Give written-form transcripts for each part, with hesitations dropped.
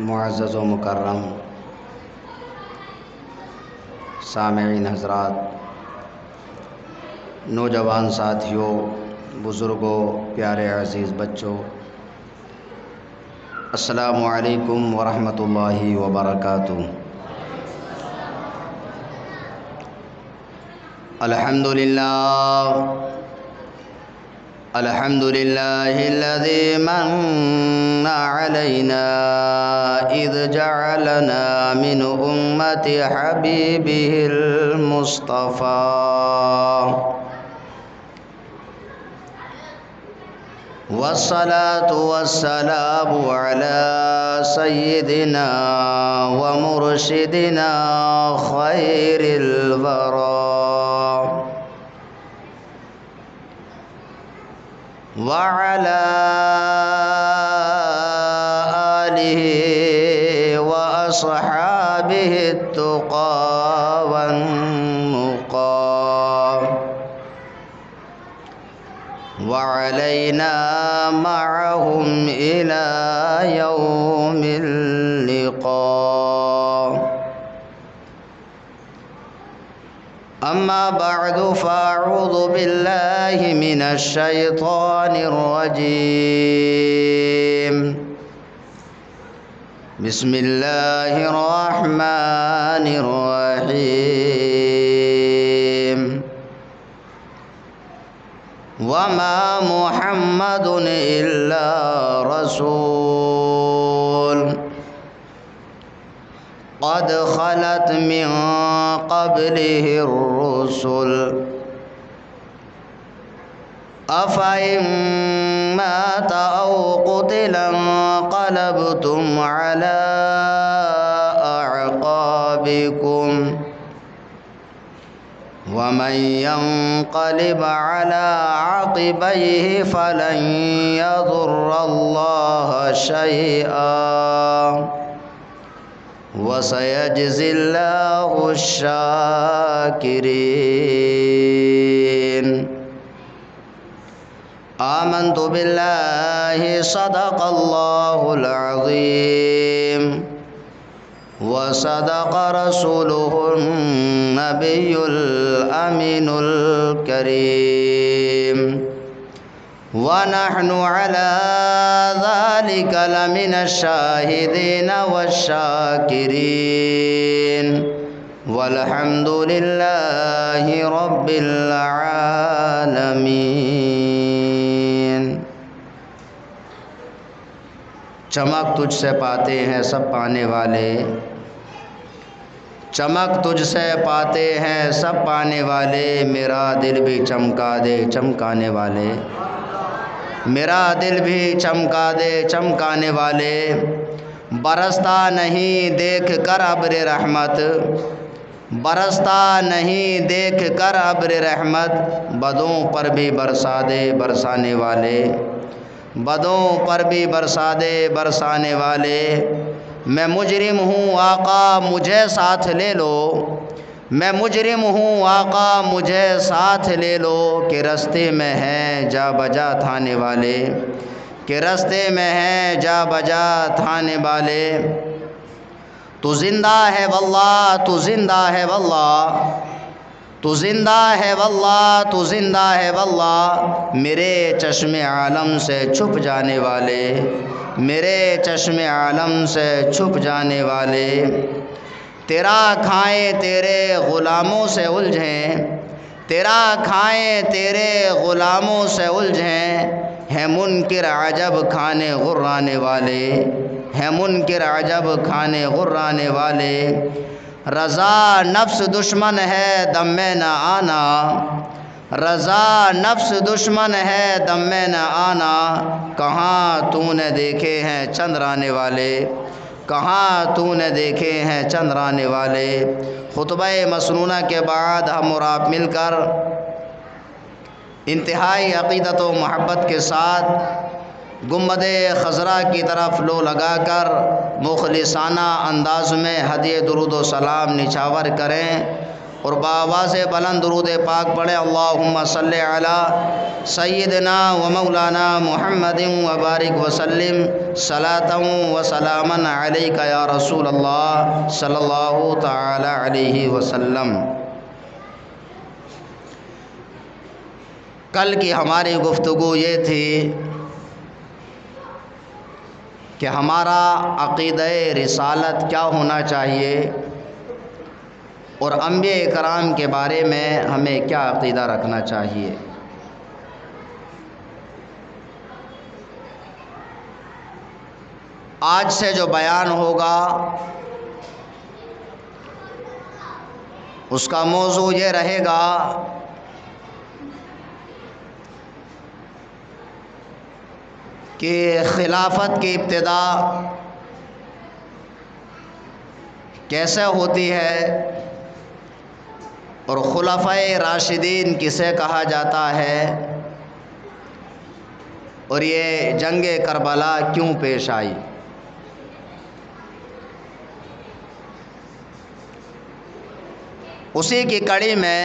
معزز و مکرم سامعین حضرات، نوجوان ساتھیوں، بزرگوں، پیارے عزیز بچوں، السلام علیکم ورحمۃ اللہ وبرکاتہ۔ الحمد لله الذي من علينا إذ جعلنا من أمة حبيبه المصطفى، والصلاة والسلام على سيدنا ومرشدنا خير الورى، وعلى آله وأصحابه التقى والنقى، وعلينا معهم إلى يوم اللقاء. أما بعد فأعوذ بالله من الشيطان الرجيم. بسم الله الرحمن الرحيم. وما محمد إلا رسول قد خلت من قبله الرسل أفإن مات أو قتل انقلبتم على أعقابكم ومن ينقلب على عقبيه فلن يضر الله شيئا وسيجزي الله الشاكرين. آمنت بالله صدق الله العظيم وصدق رسوله النبي الأمين الكريم، ونحن على ذلك لمن الشاهدين والشاكرين، والحمد لله رب العالمين. چمک تجھ سے پاتے ہیں سب پانے والے، چمک تجھ سے پاتے ہیں سب پانے والے، میرا دل بھی چمکا دے چمکانے والے، میرا دل بھی چمکا دے چمکانے والے. برستا نہیں دیکھ کر ابر رحمت، برستا نہیں دیکھ کر ابر رحمت، بدوں پر بھی برسا دے برسانے والے، بدوں پر بھی برسا دے برسانے والے. میں مجرم ہوں آقا مجھے ساتھ لے لو، میں مجرم ہوں آقا مجھے ساتھ لے لو، کہ رستے میں ہیں جا بجا تھانے والے، کہ رستے میں ہیں جا بجا تھانے والے. تو زندہ ہے واللہ تو زندہ ہے واللہ، تو زندہ ہے واللہ تو زندہ ہے واللہ، میرے چشم عالم سے چھپ جانے والے، میرے چشم عالم سے چھپ جانے والے. تیرا کھائیں تیرے غلاموں سے الجھیں، تیرا کھائیں تیرے غلاموں سے الجھیں، ہے منکر عجب کھانے غرانے والے، ہے منکر عجب کھانے غرانے والے. رضا نفس دشمن ہے دم میں نہ آنا، رضا نفس دشمن ہے دم میں نہ آنا، کہاں تو نے دیکھے ہیں چندرانے والے، کہاں تو نے دیکھے ہیں چندرانے والے. خطبہ مسنونہ کے بعد ہم اور آپ مل کر انتہائی عقیدت و محبت کے ساتھ گنبد خضرا کی طرف لو لگا کر مخلصانہ انداز میں ہدیہ درود و سلام نچھاور کریں اور بآواز بلند درود پاک پڑھے اللہم صلی علی سیدنا و مولانا محمد وبارک وسلم صلاۃ و سلاما علیک یا رسول اللہ صلی اللہ تعالی علیہ وسلم۔ کل کی ہماری گفتگو یہ تھی کہ ہمارا عقیدہ رسالت کیا ہونا چاہیے اور انبیاء کرام کے بارے میں ہمیں کیا عقیدہ رکھنا چاہیے۔ آج سے جو بیان ہوگا اس کا موضوع یہ رہے گا کہ خلافت کی ابتدا کیسے ہوتی ہے اور خلفائے راشدین کسے کہا جاتا ہے اور یہ جنگ کربلا کیوں پیش آئی۔ اسی کی کڑی میں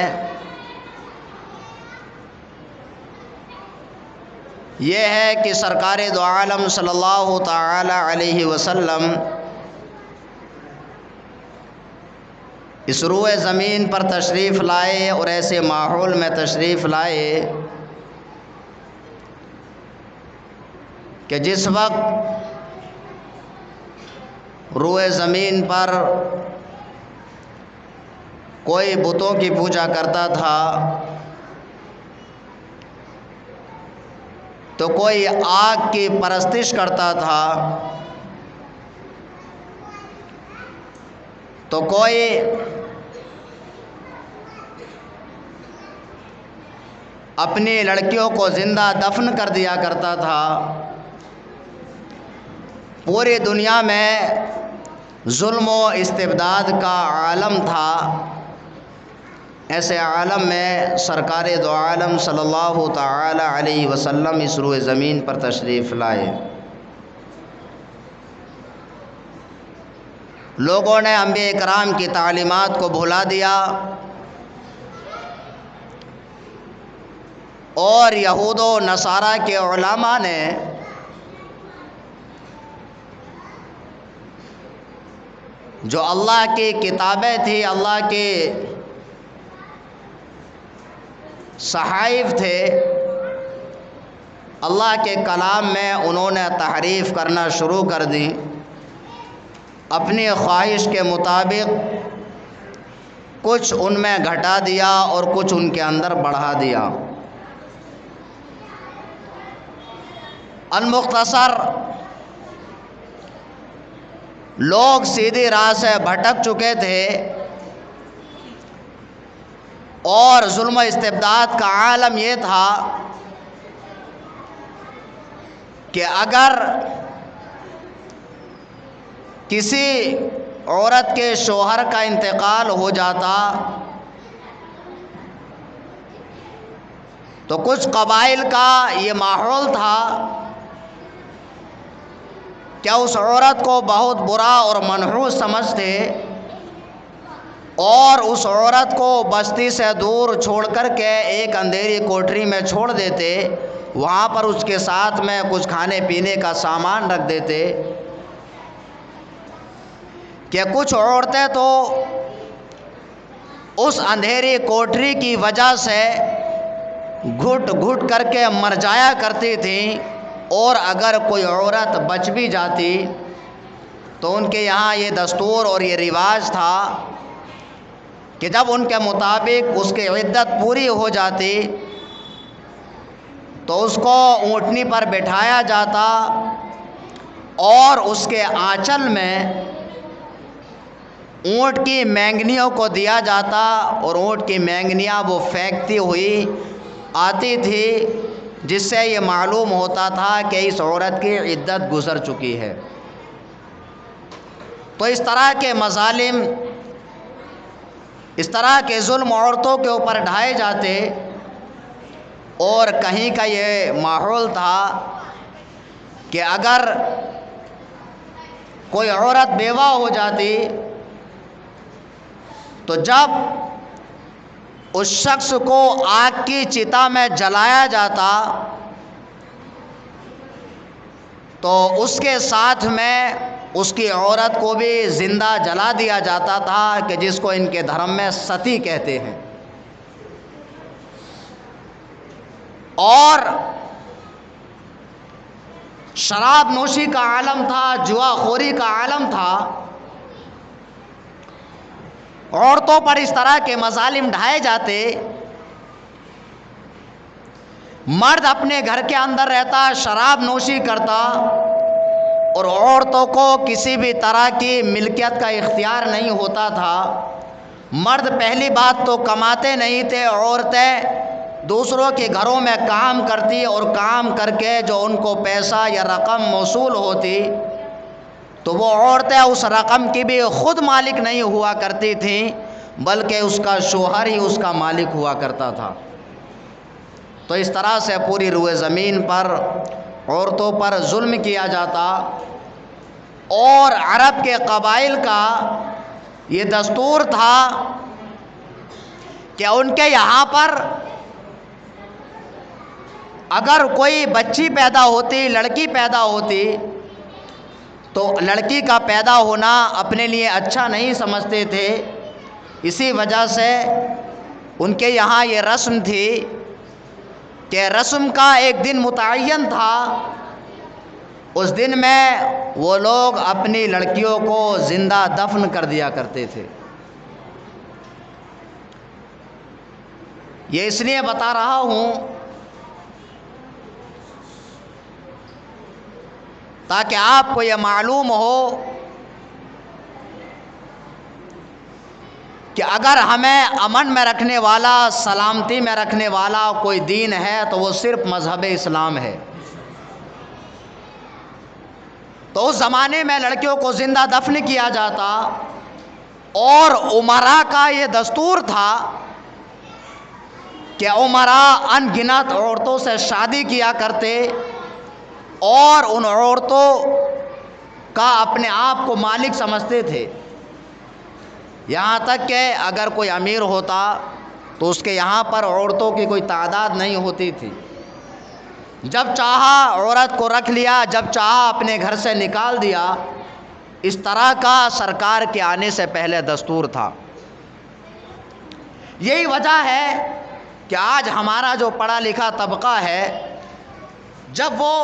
یہ ہے کہ سرکار دو عالم صلی اللہ تعالی علیہ وسلم اس روئے زمین پر تشریف لائے اور ایسے ماحول میں تشریف لائے کہ جس وقت روئے زمین پر کوئی بتوں کی پوجا کرتا تھا تو کوئی آگ کی پرستش کرتا تھا تو کوئی اپنی لڑکیوں کو زندہ دفن کر دیا کرتا تھا۔ پوری دنیا میں ظلم و استبداد کا عالم تھا۔ ایسے عالم میں سرکار دو عالم صلی اللہ تعالی علیہ وسلم اس روئے زمین پر تشریف لائے۔ لوگوں نے انبیاء کرام کی تعلیمات کو بھلا دیا اور یہود و نصارہ کے علماء نے جو اللہ کی کتابیں تھیں، اللہ کے صحائف تھے، اللہ کے کلام میں انہوں نے تحریف کرنا شروع کر دی۔ اپنی خواہش کے مطابق کچھ ان میں گھٹا دیا اور کچھ ان کے اندر بڑھا دیا۔ المختصر لوگ سیدھی راہ سے بھٹک چکے تھے اور ظلم و استبداد کا عالم یہ تھا کہ اگر کسی عورت کے شوہر کا انتقال ہو جاتا تو کچھ قبائل کا یہ ماحول تھا کہ اس عورت کو بہت برا اور منحوس سمجھتے اور اس عورت کو بستی سے دور چھوڑ کر کے ایک اندھیری کوٹری میں چھوڑ دیتے، وہاں پر اس کے ساتھ میں کچھ کھانے پینے کا سامان رکھ دیتے کہ کچھ عورتیں تو اس اندھیری کوٹری کی وجہ سے گھٹ گھٹ کر کے مر جایا کرتی تھیں، اور اگر کوئی عورت بچ بھی جاتی تو ان کے یہاں یہ دستور اور یہ رواج تھا کہ جب ان کے مطابق اس کی عدت پوری ہو جاتی تو اس کو اونٹنی پر بٹھایا جاتا اور اس کے آنچل میں اونٹ کی مینگنیوں کو دیا جاتا اور اونٹ کی مینگنیاں وہ پھینکتی ہوئی آتی تھی، جس سے یہ معلوم ہوتا تھا کہ اس عورت کی عدت گزر چکی ہے۔ تو اس طرح کے مظالم، اس طرح کے ظلم عورتوں کے اوپر ڈھائے جاتے، اور کہیں کا یہ ماحول تھا کہ اگر کوئی عورت بیوہ ہو جاتی تو جب اس شخص کو آگ کی چتا میں جلایا جاتا تو اس کے ساتھ میں اس کی عورت کو بھی زندہ جلا دیا جاتا تھا، کہ جس کو ان کے دھرم میں ستی کہتے ہیں۔ اور شراب نوشی کا عالم تھا، جوا خوری کا عالم تھا، عورتوں پر اس طرح کے مظالم ڈھائے جاتے، مرد اپنے گھر کے اندر رہتا، شراب نوشی کرتا، اور عورتوں کو کسی بھی طرح کی ملکیت کا اختیار نہیں ہوتا تھا۔ مرد پہلی بات تو کماتے نہیں تھے، عورتیں دوسروں کے گھروں میں کام کرتی، اور کام کر کے جو ان کو پیسہ یا رقم موصول ہوتی تو وہ عورتیں اس رقم کی بھی خود مالک نہیں ہوا کرتی تھیں، بلکہ اس کا شوہر ہی اس کا مالک ہوا کرتا تھا۔ تو اس طرح سے پوری روئے زمین پر عورتوں پر ظلم کیا جاتا، اور عرب کے قبائل کا یہ دستور تھا کہ ان کے یہاں پر اگر کوئی بچی پیدا ہوتی، لڑکی پیدا ہوتی، تو لڑکی کا پیدا ہونا اپنے لیے اچھا نہیں سمجھتے تھے۔ اسی وجہ سے ان کے یہاں یہ رسم تھی کہ رسم کا ایک دن متعین تھا، اس دن میں وہ لوگ اپنی لڑکیوں کو زندہ دفن کر دیا کرتے تھے۔ یہ اس لیے بتا رہا ہوں تاکہ آپ کو یہ معلوم ہو کہ اگر ہمیں امن میں رکھنے والا، سلامتی میں رکھنے والا کوئی دین ہے تو وہ صرف مذہب اسلام ہے۔ تو اس زمانے میں لڑکیوں کو زندہ دفن کیا جاتا، اور امراء کا یہ دستور تھا کہ امراء ان گنت عورتوں سے شادی کیا کرتے، اور ان عورتوں کا اپنے آپ کو مالک سمجھتے تھے۔ یہاں تک کہ اگر کوئی امیر ہوتا تو اس کے یہاں پر عورتوں کی کوئی تعداد نہیں ہوتی تھی، جب چاہا عورت کو رکھ لیا، جب چاہا اپنے گھر سے نکال دیا۔ اس طرح کا سرکار کے آنے سے پہلے دستور تھا۔ یہی وجہ ہے کہ آج ہمارا جو پڑھا لکھا طبقہ ہے، جب وہ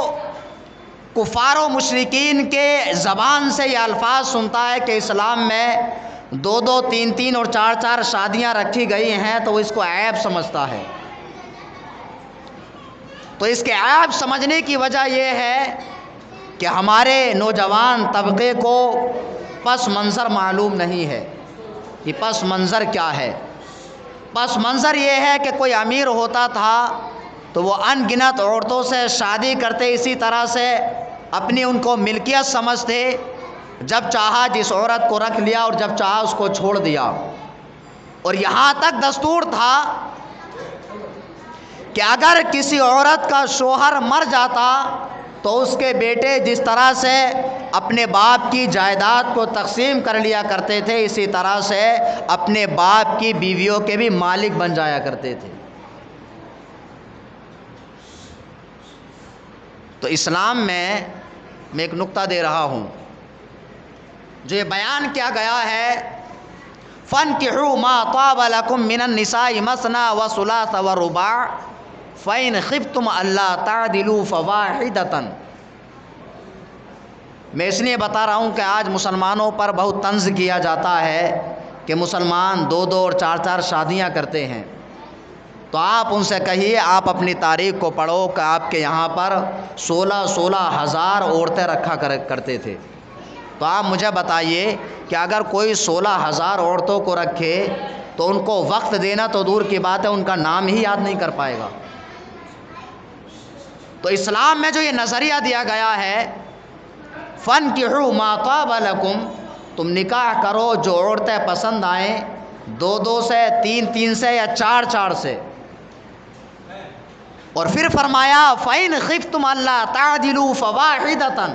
کفار و مشرکین کے زبان سے یہ الفاظ سنتا ہے کہ اسلام میں 2 3 اور 4 شادیاں رکھی گئی ہیں، تو وہ اس کو عیب سمجھتا ہے۔ تو اس کے عیب سمجھنے کی وجہ یہ ہے کہ ہمارے نوجوان طبقے کو پس منظر معلوم نہیں ہے۔ یہ پس منظر کیا ہے؟ پس منظر یہ ہے کہ کوئی امیر ہوتا تھا تو وہ ان گنت عورتوں سے شادی کرتے، اسی طرح سے اپنی ان کو ملکیت سمجھتے، جب چاہا جس عورت کو رکھ لیا اور جب چاہا اس کو چھوڑ دیا۔ اور یہاں تک دستور تھا کہ اگر کسی عورت کا شوہر مر جاتا تو اس کے بیٹے جس طرح سے اپنے باپ کی جائیداد کو تقسیم کر لیا کرتے تھے، اسی طرح سے اپنے باپ کی بیویوں کے بھی مالک بن جایا کرتے تھے۔ تو اسلام میں ایک نقطہ دے رہا ہوں جو یہ بیان کیا گیا ہے، فَانْكِحُوا مَا طَابَ لَكُم مِّنَ النِّسَاءِ مَثْنَىٰ وَثُلَاثَ وَرُبَاعَ فَإِنْ خِفْتُمْ أَلَّا تَعْدِلُوا فَوَاحِدَةً۔ میں اس لیے بتا رہا ہوں کہ آج مسلمانوں پر بہت طنز کیا جاتا ہے کہ مسلمان 2 اور 4 شادیاں کرتے ہیں۔ تو آپ ان سے کہیے، آپ اپنی تاریخ کو پڑھو کہ آپ کے یہاں پر 16 ہزار عورتیں رکھا کرتے تھے۔ تو آپ مجھے بتائیے کہ اگر کوئی 16 ہزار عورتوں کو رکھے تو ان کو وقت دینا تو دور کی بات ہے، ان کا نام ہی یاد نہیں کر پائے گا۔ تو اسلام میں جو یہ نظریہ دیا گیا ہے، فَانْكِحُوا مَا طَابَ لَكُم، تم نکاح کرو جو عورتیں پسند آئیں، 2 سے، 3 سے یا 4 سے۔ اور پھر فرمایا فَإِنْ خِفْتُمْ أَلَّا تَعْدِلُوا فَوَاحِدَةً،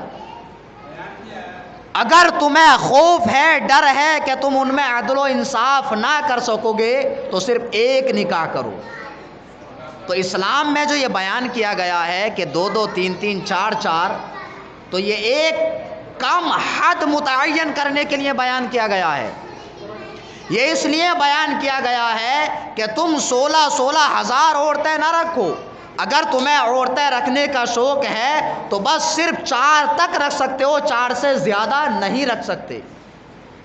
اگر تمہیں خوف ہے، ڈر ہے کہ تم ان میں عدل و انصاف نہ کر سکو گے تو صرف ایک نکاح کرو۔ تو اسلام میں جو یہ بیان کیا گیا ہے کہ 2 3 3 4 4، تو یہ ایک کم حد متعین کرنے کے لیے بیان کیا گیا ہے۔ یہ اس لیے بیان کیا گیا ہے کہ تم 16 ہزار عورتیں نہ رکھو۔ اگر تمہیں عورتیں رکھنے کا شوق ہے تو بس صرف 4 تک رکھ سکتے ہو، 4 سے زیادہ نہیں رکھ سکتے۔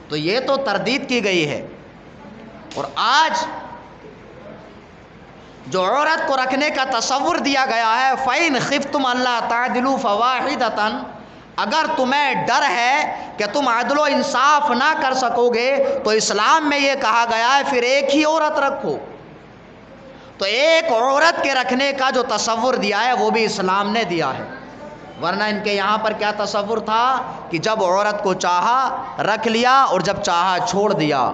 تو یہ تو تردید کی گئی ہے۔ اور آج جو عورت کو رکھنے کا تصور دیا گیا ہے، فَإِنْ خِفْتُمْ أَلَّا تَعْدِلُوا فَوَاحِدَةً، اگر تمہیں ڈر ہے کہ تم عدل و انصاف نہ کر سکو گے تو اسلام میں یہ کہا گیا ہے پھر ایک ہی عورت رکھو۔ تو ایک عورت کے رکھنے کا جو تصور دیا ہے وہ بھی اسلام نے دیا ہے، ورنہ ان کے یہاں پر کیا تصور تھا کہ جب عورت کو چاہا رکھ لیا اور جب چاہا چھوڑ دیا۔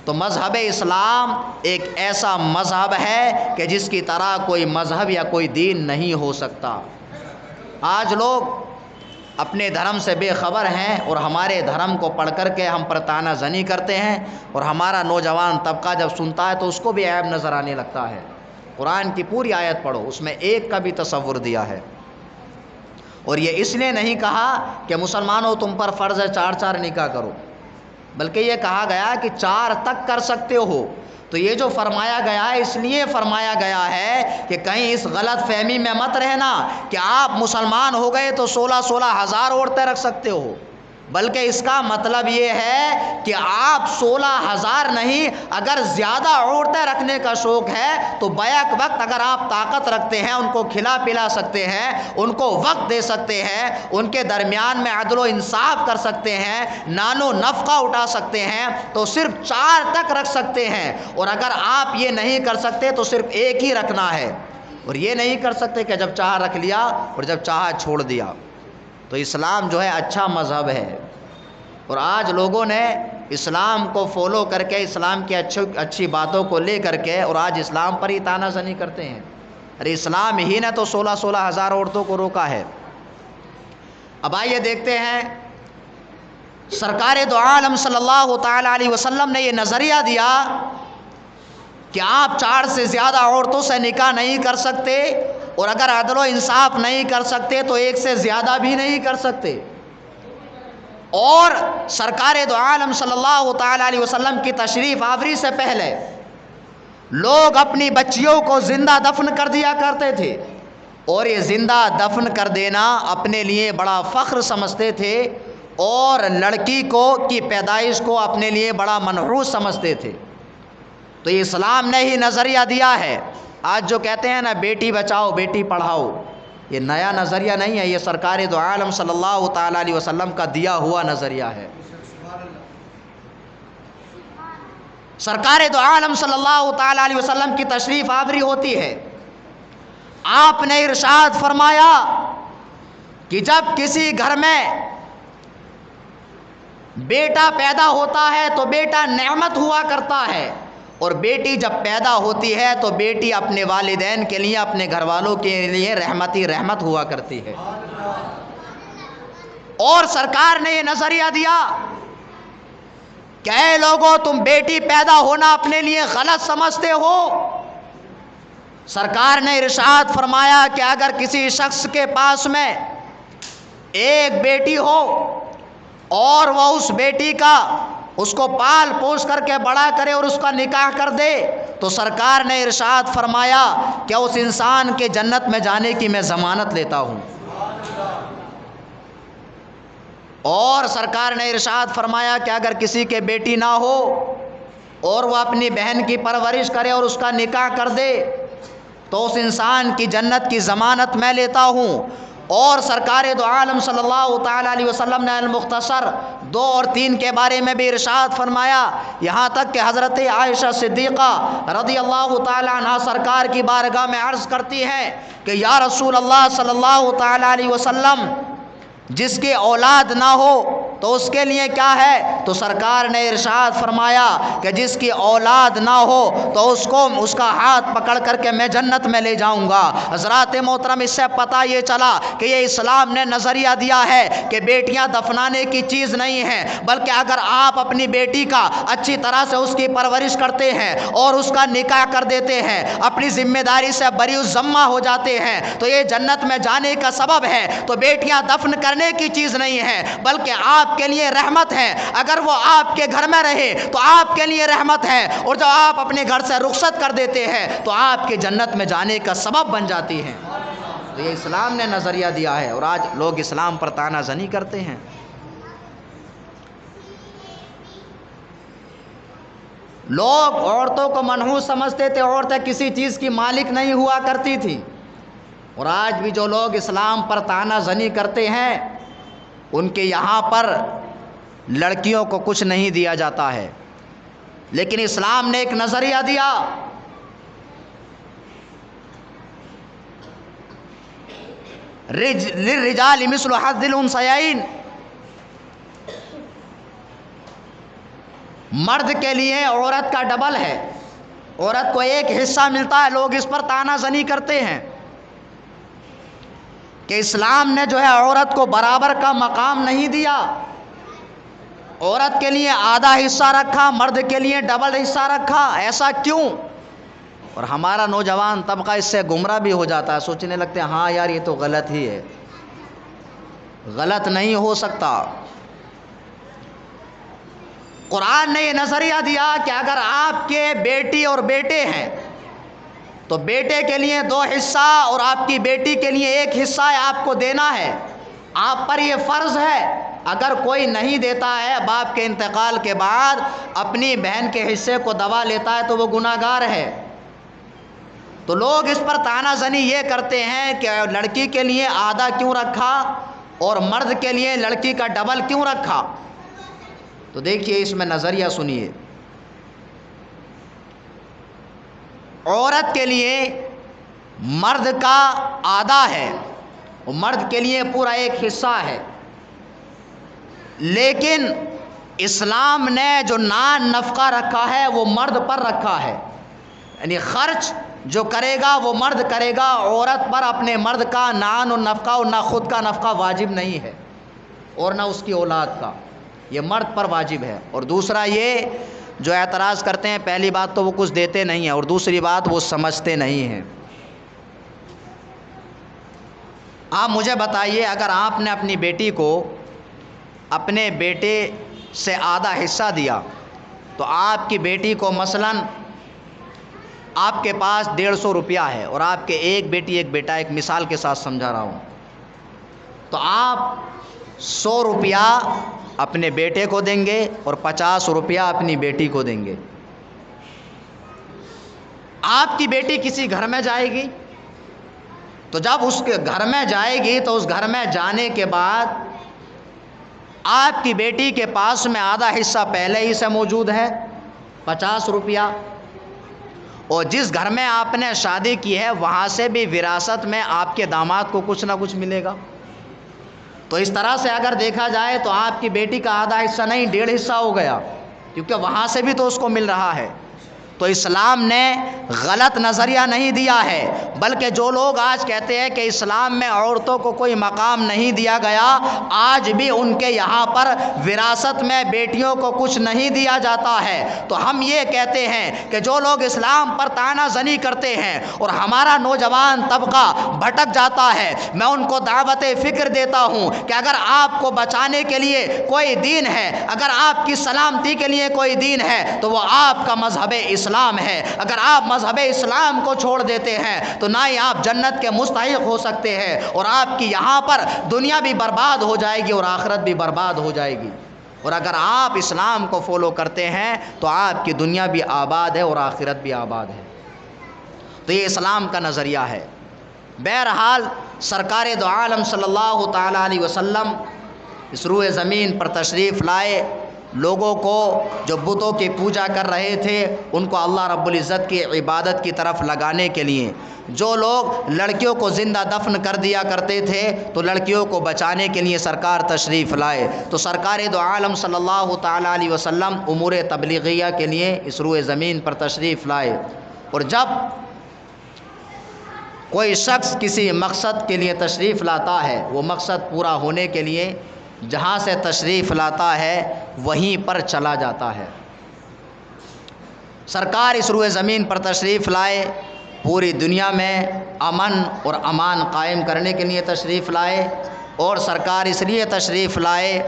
تو مذہب اسلام ایک ایسا مذہب ہے کہ جس کی طرح کوئی مذہب یا کوئی دین نہیں ہو سکتا۔ آج لوگ اپنے دھرم سے بے خبر ہیں اور ہمارے دھرم کو پڑھ کر کے ہم پر طعنہ زنی کرتے ہیں، اور ہمارا نوجوان طبقہ جب سنتا ہے تو اس کو بھی عیب نظر آنے لگتا ہے۔ قرآن کی پوری آیت پڑھو، اس میں ایک کا بھی تصور دیا ہے۔ اور یہ اس لیے نہیں کہا کہ مسلمانوں تم پر فرض ہے 4 نکاح کرو، بلکہ یہ کہا گیا کہ 4 تک کر سکتے ہو۔ تو یہ جو فرمایا گیا ہے اس لیے فرمایا گیا ہے کہ کہیں اس غلط فہمی میں مت رہنا کہ آپ مسلمان ہو گئے تو 16 ہزار عورتیں رکھ سکتے ہو، بلکہ اس کا مطلب یہ ہے کہ آپ 16 ہزار نہیں، اگر زیادہ عورتیں رکھنے کا شوق ہے تو بیک وقت اگر آپ طاقت رکھتے ہیں ان کو کھلا پلا سکتے ہیں، ان کو وقت دے سکتے ہیں، ان کے درمیان میں عدل و انصاف کر سکتے ہیں، نان و نفقہ اٹھا سکتے ہیں، تو صرف 4 تک رکھ سکتے ہیں۔ اور اگر آپ یہ نہیں کر سکتے تو صرف ایک ہی رکھنا ہے، اور یہ نہیں کر سکتے کہ جب چاہا رکھ لیا اور جب چاہا چھوڑ دیا۔ تو اسلام جو ہے اچھا مذہب ہے، اور آج لوگوں نے اسلام کو فالو کر کے اسلام کی اچھی باتوں کو لے کر کے اور آج اسلام پر ہی طعنہ زنی کرتے ہیں۔ ارے اسلام ہی نے تو 16 ہزار عورتوں کو روکا ہے۔ اب آئیے دیکھتے ہیں، سرکار دو عالم صلی اللہ تعالی علیہ وسلم نے یہ نظریہ دیا کہ آپ 4 سے زیادہ عورتوں سے نکاح نہیں کر سکتے، اور اگر عدل و انصاف نہیں کر سکتے تو 1 سے زیادہ بھی نہیں کر سکتے۔ اور سرکار دو عالم صلی اللہ تعالی علیہ وسلم کی تشریف آوری سے پہلے لوگ اپنی بچیوں کو زندہ دفن کر دیا کرتے تھے، اور یہ زندہ دفن کر دینا اپنے لیے بڑا فخر سمجھتے تھے، اور لڑکی کی پیدائش کو اپنے لیے بڑا منحوس سمجھتے تھے۔ تو یہ اسلام نے ہی نظریہ دیا ہے۔ آج جو کہتے ہیں نا بیٹی بچاؤ بیٹی پڑھاؤ، یہ نیا نظریہ نہیں ہے، یہ سرکار دو عالم صلی اللہ تعالی علیہ وسلم کا دیا ہوا نظریہ ہے۔ سرکار دو عالم صلی اللہ تعالی علیہ وسلم کی تشریف آوری ہوتی ہے، آپ نے ارشاد فرمایا کہ جب کسی گھر میں بیٹا پیدا ہوتا ہے تو بیٹا نعمت ہوا کرتا ہے، اور بیٹی جب پیدا ہوتی ہے تو بیٹی اپنے والدین کے لیے، اپنے گھر والوں کے لیے رحمت ہوا کرتی ہے۔ اور سرکار نے یہ نظریہ دیا کہ اے لوگوں تم بیٹی پیدا ہونا اپنے لیے غلط سمجھتے ہو۔ سرکار نے ارشاد فرمایا کہ اگر کسی شخص کے پاس میں ایک بیٹی ہو اور وہ اس بیٹی کا اس کو پال پوس کر کے بڑا کرے اور اس کا نکاح کر دے، تو سرکار نے ارشاد فرمایا کہ اس انسان کے جنت میں جانے کی میں ضمانت لیتا ہوں۔ اور سرکار نے ارشاد فرمایا کہ اگر کسی کے بیٹی نہ ہو اور وہ اپنی بہن کی پرورش کرے اور اس کا نکاح کر دے تو اس انسان کی جنت کی ضمانت میں لیتا ہوں۔ اور سرکار دو عالم صلی اللہ تعالی علیہ وسلم نے المختصر 2 اور 3 کے بارے میں بھی ارشاد فرمایا، یہاں تک کہ حضرت عائشہ صدیقہ رضی اللہ تعالی عنہا سرکار کی بارگاہ میں عرض کرتی ہیں کہ یا رسول اللہ صلی اللہ تعالی علیہ وسلم، جس کی اولاد نہ ہو تو اس کے لیے کیا ہے؟ تو سرکار نے ارشاد فرمایا کہ جس کی اولاد نہ ہو تو اس کا ہاتھ پکڑ کر کے میں جنت میں لے جاؤں گا۔ حضرات محترم، اس سے پتہ یہ چلا کہ یہ اسلام نے نظریہ دیا ہے کہ بیٹیاں دفنانے کی چیز نہیں ہیں، بلکہ اگر آپ اپنی بیٹی کا اچھی طرح سے اس کی پرورش کرتے ہیں اور اس کا نکاح کر دیتے ہیں، اپنی ذمہ داری سے بری الذمہ ہو جاتے ہیں، تو یہ جنت میں جانے کا سبب ہے۔ تو بیٹیاں دفن کرنے کی چیز نہیں ہے، بلکہ آپ کے لیے رحمت ہے۔ اگر وہ آپ کے گھر میں رہے تو آپ کے لیے رحمت ہے، اور جب آپ اپنے گھر سے رخصت کر دیتے ہیں تو آپ کے جنت میں جانے کا سبب بن جاتی ہیں۔ تو یہ اسلام نے نظریہ دیا ہے، اور آج لوگ اسلام پر طعنہ زنی کرتے ہیں۔ لوگ عورتوں کو منحوس سمجھتے تھے، عورتیں کسی چیز کی مالک نہیں ہوا کرتی تھی، اور آج بھی جو لوگ اسلام پر طعنہ زنی کرتے ہیں ان کے یہاں پر لڑکیوں کو کچھ نہیں دیا جاتا ہے۔ لیکن اسلام نے ایک نظریہ دیا، للرجال مثل حظ الانثیین، مرد کے لیے عورت کا ڈبل ہے، عورت کو ایک حصہ ملتا ہے۔ لوگ اس پر طعنہ زنی کرتے ہیں کہ اسلام نے جو ہے عورت کو برابر کا مقام نہیں دیا، عورت کے لیے آدھا حصہ رکھا، مرد کے لیے ڈبل حصہ رکھا۔ ایسا کیوں؟ اور ہمارا نوجوان طبقہ اس سے گمراہ بھی ہو جاتا ہے، سوچنے لگتے ہیں ہاں یار یہ تو غلط ہی ہے۔ غلط نہیں ہو سکتا۔ قرآن نے یہ نظریہ دیا کہ اگر آپ کے بیٹی اور بیٹے ہیں تو بیٹے کے لیے 2 حصہ اور آپ کی بیٹی کے لیے 1 حصہ آپ کو دینا ہے۔ آپ پر یہ فرض ہے، اگر کوئی نہیں دیتا ہے باپ کے انتقال کے بعد، اپنی بہن کے حصے کو دبا لیتا ہے تو وہ گناہگار ہے۔ تو لوگ اس پر طعنہ زنی یہ کرتے ہیں کہ لڑکی کے لیے آدھا کیوں رکھا اور مرد کے لیے لڑکی کا ڈبل کیوں رکھا؟ تو دیکھیے اس میں نظریہ سنیے۔ عورت کے لیے مرد کا آدھا ہے اور مرد کے لیے پورا 1 حصہ ہے، لیکن اسلام نے جو نان نفقہ رکھا ہے وہ مرد پر رکھا ہے، یعنی خرچ جو کرے گا وہ مرد کرے گا۔ عورت پر اپنے مرد کا نان و نفقہ اور نہ خود کا نفقہ واجب نہیں ہے اور نہ اس کی اولاد کا، یہ مرد پر واجب ہے۔ اور دوسرا یہ جو اعتراض کرتے ہیں، پہلی بات تو وہ کچھ دیتے نہیں ہیں، اور دوسری بات وہ سمجھتے نہیں ہیں۔ آپ مجھے بتائیے، اگر آپ نے اپنی بیٹی کو اپنے بیٹے سے آدھا حصہ دیا تو آپ کی بیٹی کو مثلاً آپ کے پاس 150 روپیہ ہے اور آپ کے 1 بیٹی 1 بیٹا، ایک مثال کے ساتھ سمجھا رہا ہوں، تو آپ 100 روپیہ اپنے بیٹے کو دیں گے اور 50 روپیہ اپنی بیٹی کو دیں گے۔ آپ کی بیٹی کسی گھر میں جائے گی تو جب اس کے گھر میں جائے گی تو اس گھر میں جانے کے بعد آپ کی بیٹی کے پاس میں آدھا حصہ پہلے ہی سے موجود ہے 50 روپیہ، اور جس گھر میں آپ نے شادی کی ہے وہاں سے بھی وراثت میں آپ کے داماد کو کچھ نہ کچھ ملے گا۔ تو اس طرح سے اگر دیکھا جائے تو آپ کی بیٹی کا آدھا حصہ نہیں 1.5 حصہ ہو گیا، کیونکہ وہاں سے بھی تو اس کو مل رہا ہے۔ تو اسلام نے غلط نظریہ نہیں دیا ہے، بلکہ جو لوگ آج کہتے ہیں کہ اسلام میں عورتوں کو کوئی مقام نہیں دیا گیا، آج بھی ان کے یہاں پر وراثت میں بیٹیوں کو کچھ نہیں دیا جاتا ہے۔ تو ہم یہ کہتے ہیں کہ جو لوگ اسلام پر طعنہ زنی کرتے ہیں اور ہمارا نوجوان طبقہ بھٹک جاتا ہے، میں ان کو دعوت فکر دیتا ہوں کہ اگر آپ کو بچانے کے لیے کوئی دین ہے، اگر آپ کی سلامتی کے لیے کوئی دین ہے تو وہ آپ کا مذہب اسلام ہے۔ اگر آپ مذہب اسلام کو چھوڑ دیتے ہیں تو نہ ہی آپ جنت کے مستحق ہو سکتے ہیں، اور آپ کی یہاں پر دنیا بھی برباد ہو جائے گی اور آخرت بھی برباد ہو جائے گی۔ اور اگر آپ اسلام کو فالو کرتے ہیں تو آپ کی دنیا بھی آباد ہے اور آخرت بھی آباد ہے۔ تو یہ اسلام کا نظریہ ہے۔ بہرحال سرکار دو عالم صلی اللہ تعالیٰ علیہ وسلم اس روئے زمین پر تشریف لائے، لوگوں کو جو بتوں کی پوجا کر رہے تھے ان کو اللہ رب العزت کی عبادت کی طرف لگانے کے لیے جو لوگ لڑکیوں کو زندہ دفن کر دیا کرتے تھے تو لڑکیوں کو بچانے کے لیے سرکار تشریف لائے، تو سرکار دو عالم صلی اللہ تعالیٰ علیہ وسلم امور تبلیغیہ کے لیے اس روئے زمین پر تشریف لائے۔ اور جب کوئی شخص کسی مقصد کے لیے تشریف لاتا ہے، وہ مقصد پورا ہونے کے لیے جہاں سے تشریف لاتا ہے وہیں پر چلا جاتا ہے۔ سرکار اس روئے زمین پر تشریف لائے، پوری دنیا میں امن اور امان قائم کرنے کے لیے تشریف لائے، اور سرکار اس لیے تشریف لائے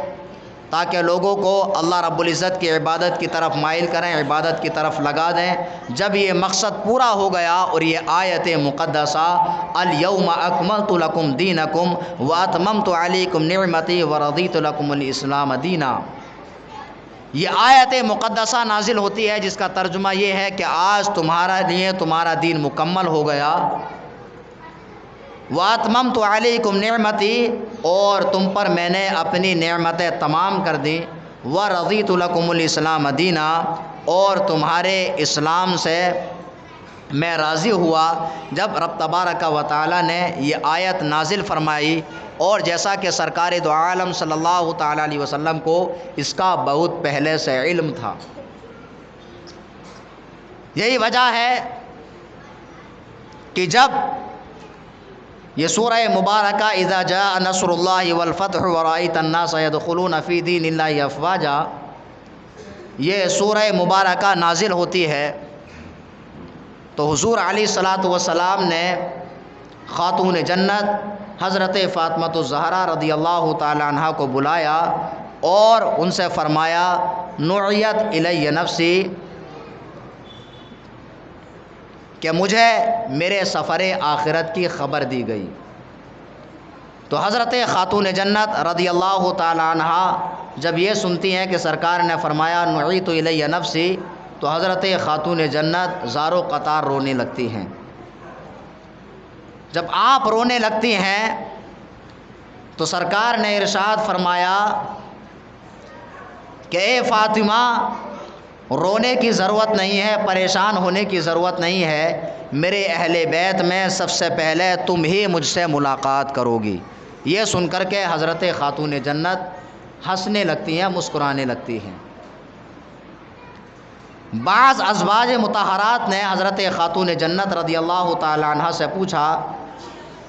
تاکہ لوگوں کو اللہ رب العزت کی عبادت کی طرف مائل کریں، عبادت کی طرف لگا دیں۔ جب یہ مقصد پورا ہو گیا اور یہ آیت مقدسہ الیوم اکملت لکم دینکم واتممت علیکم نعمتی ورضیت لکم الاسلام دینا، یہ آیت مقدسہ نازل ہوتی ہے جس کا ترجمہ یہ ہے کہ آج تمہارا لیے تمہارا دین مکمل ہو گیا، واتممت علیکم نعمتی، اور تم پر میں نے اپنی نعمتیں تمام کر دیں، ورضیت لکم الاسلام دینا، اور تمہارے اسلام سے میں راضی ہوا۔ جب رب تبارک و تعالیٰ نے یہ آیت نازل فرمائی، اور جیسا کہ سرکار دو عالم صلی اللہ تعالیٰ علیہ وسلم کو اس کا بہت پہلے سے علم تھا، یہی وجہ ہے کہ جب یہ سورہ مبارکہ اذا جاء نصر اللہ والفتح ورأیت الناس يدخلون فی دین اللہ افواجا، یہ سورہ مبارکہ نازل ہوتی ہے تو حضور علیہ الصلاۃ والسلام نے خاتون جنت حضرت فاطمۃ الزہرا رضی اللہ تعالی عنہا کو بلایا اور ان سے فرمایا نعیت الی نفسی، کہ مجھے میرے سفر آخرت کی خبر دی گئی۔ تو حضرت خاتون جنت رضی اللہ تعالی عنہا جب یہ سنتی ہیں کہ سرکار نے فرمایا نعیت الی نفسی، تو حضرت خاتون جنت زارو قطار رونے لگتی ہیں۔ جب آپ رونے لگتی ہیں تو سرکار نے ارشاد فرمایا کہ اے فاطمہ، رونے کی ضرورت نہیں ہے، پریشان ہونے کی ضرورت نہیں ہے، میرے اہل بیت میں سب سے پہلے تم ہی مجھ سے ملاقات کرو گی۔ یہ سن کر کے حضرت خاتون جنت ہنسنے لگتی ہیں، مسکرانے لگتی ہیں۔ بعض ازواج مطہرات نے حضرت خاتون جنت رضی اللہ تعالی عنہ سے پوچھا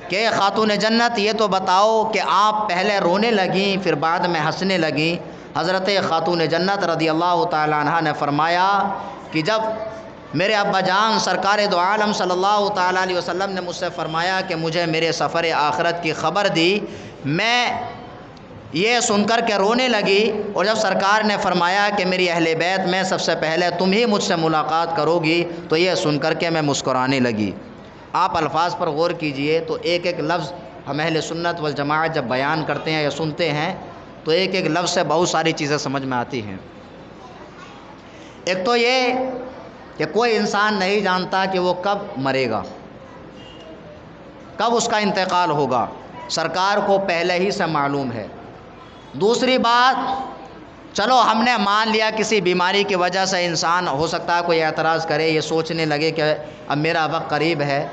کہ خاتون جنت یہ تو بتاؤ کہ آپ پہلے رونے لگیں پھر بعد میں ہنسنے لگیں۔ حضرت خاتون جنت رضی اللہ تعالی عنہ نے فرمایا کہ جب میرے ابا جان سرکار دو عالم صلی اللہ تعالیٰ علیہ وسلم نے مجھ سے فرمایا کہ مجھے میرے سفر آخرت کی خبر دی، میں یہ سن کر کے رونے لگی، اور جب سرکار نے فرمایا کہ میری اہل بیت میں سب سے پہلے تم ہی مجھ سے ملاقات کرو گی، تو یہ سن کر کے میں مسکرانے لگی۔ آپ الفاظ پر غور کیجئے تو ایک ایک لفظ ہم اہل سنت والجماعت جب بیان کرتے ہیں یا سنتے ہیں تو ایک ایک لفظ سے بہت ساری چیزیں سمجھ میں آتی ہیں۔ ایک تو یہ کہ کوئی انسان نہیں جانتا کہ وہ کب مرے گا، کب اس کا انتقال ہوگا، سرکار کو پہلے ہی سے معلوم ہے۔ دوسری بات، چلو ہم نے مان لیا کسی بیماری کی وجہ سے انسان ہو سکتا ہے کوئی اعتراض کرے، یہ سوچنے لگے کہ اب میرا وقت قریب ہے،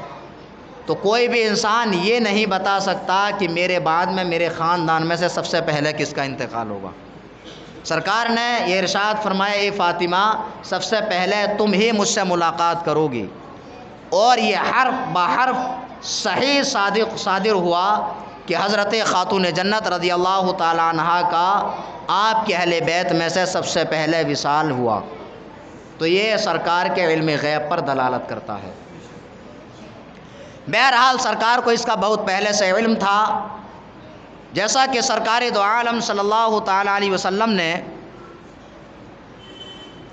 تو کوئی بھی انسان یہ نہیں بتا سکتا کہ میرے بعد میں میرے خاندان میں سے سب سے پہلے کس کا انتقال ہوگا۔ سرکار نے یہ ارشاد فرمایا اے فاطمہ، سب سے پہلے تم ہی مجھ سے ملاقات کرو گی، اور یہ حرف بحرف صحیح صادر ہوا کہ حضرت خاتون جنت رضی اللہ تعالی عنہا کا آپ کے اہل بیت میں سے سب سے پہلے وصال ہوا، تو یہ سرکار کے علم غیب پر دلالت کرتا ہے۔ بہرحال سرکار کو اس کا بہت پہلے سے علم تھا، جیسا کہ سرکار دو عالم صلی اللہ تعالی علیہ وسلم نے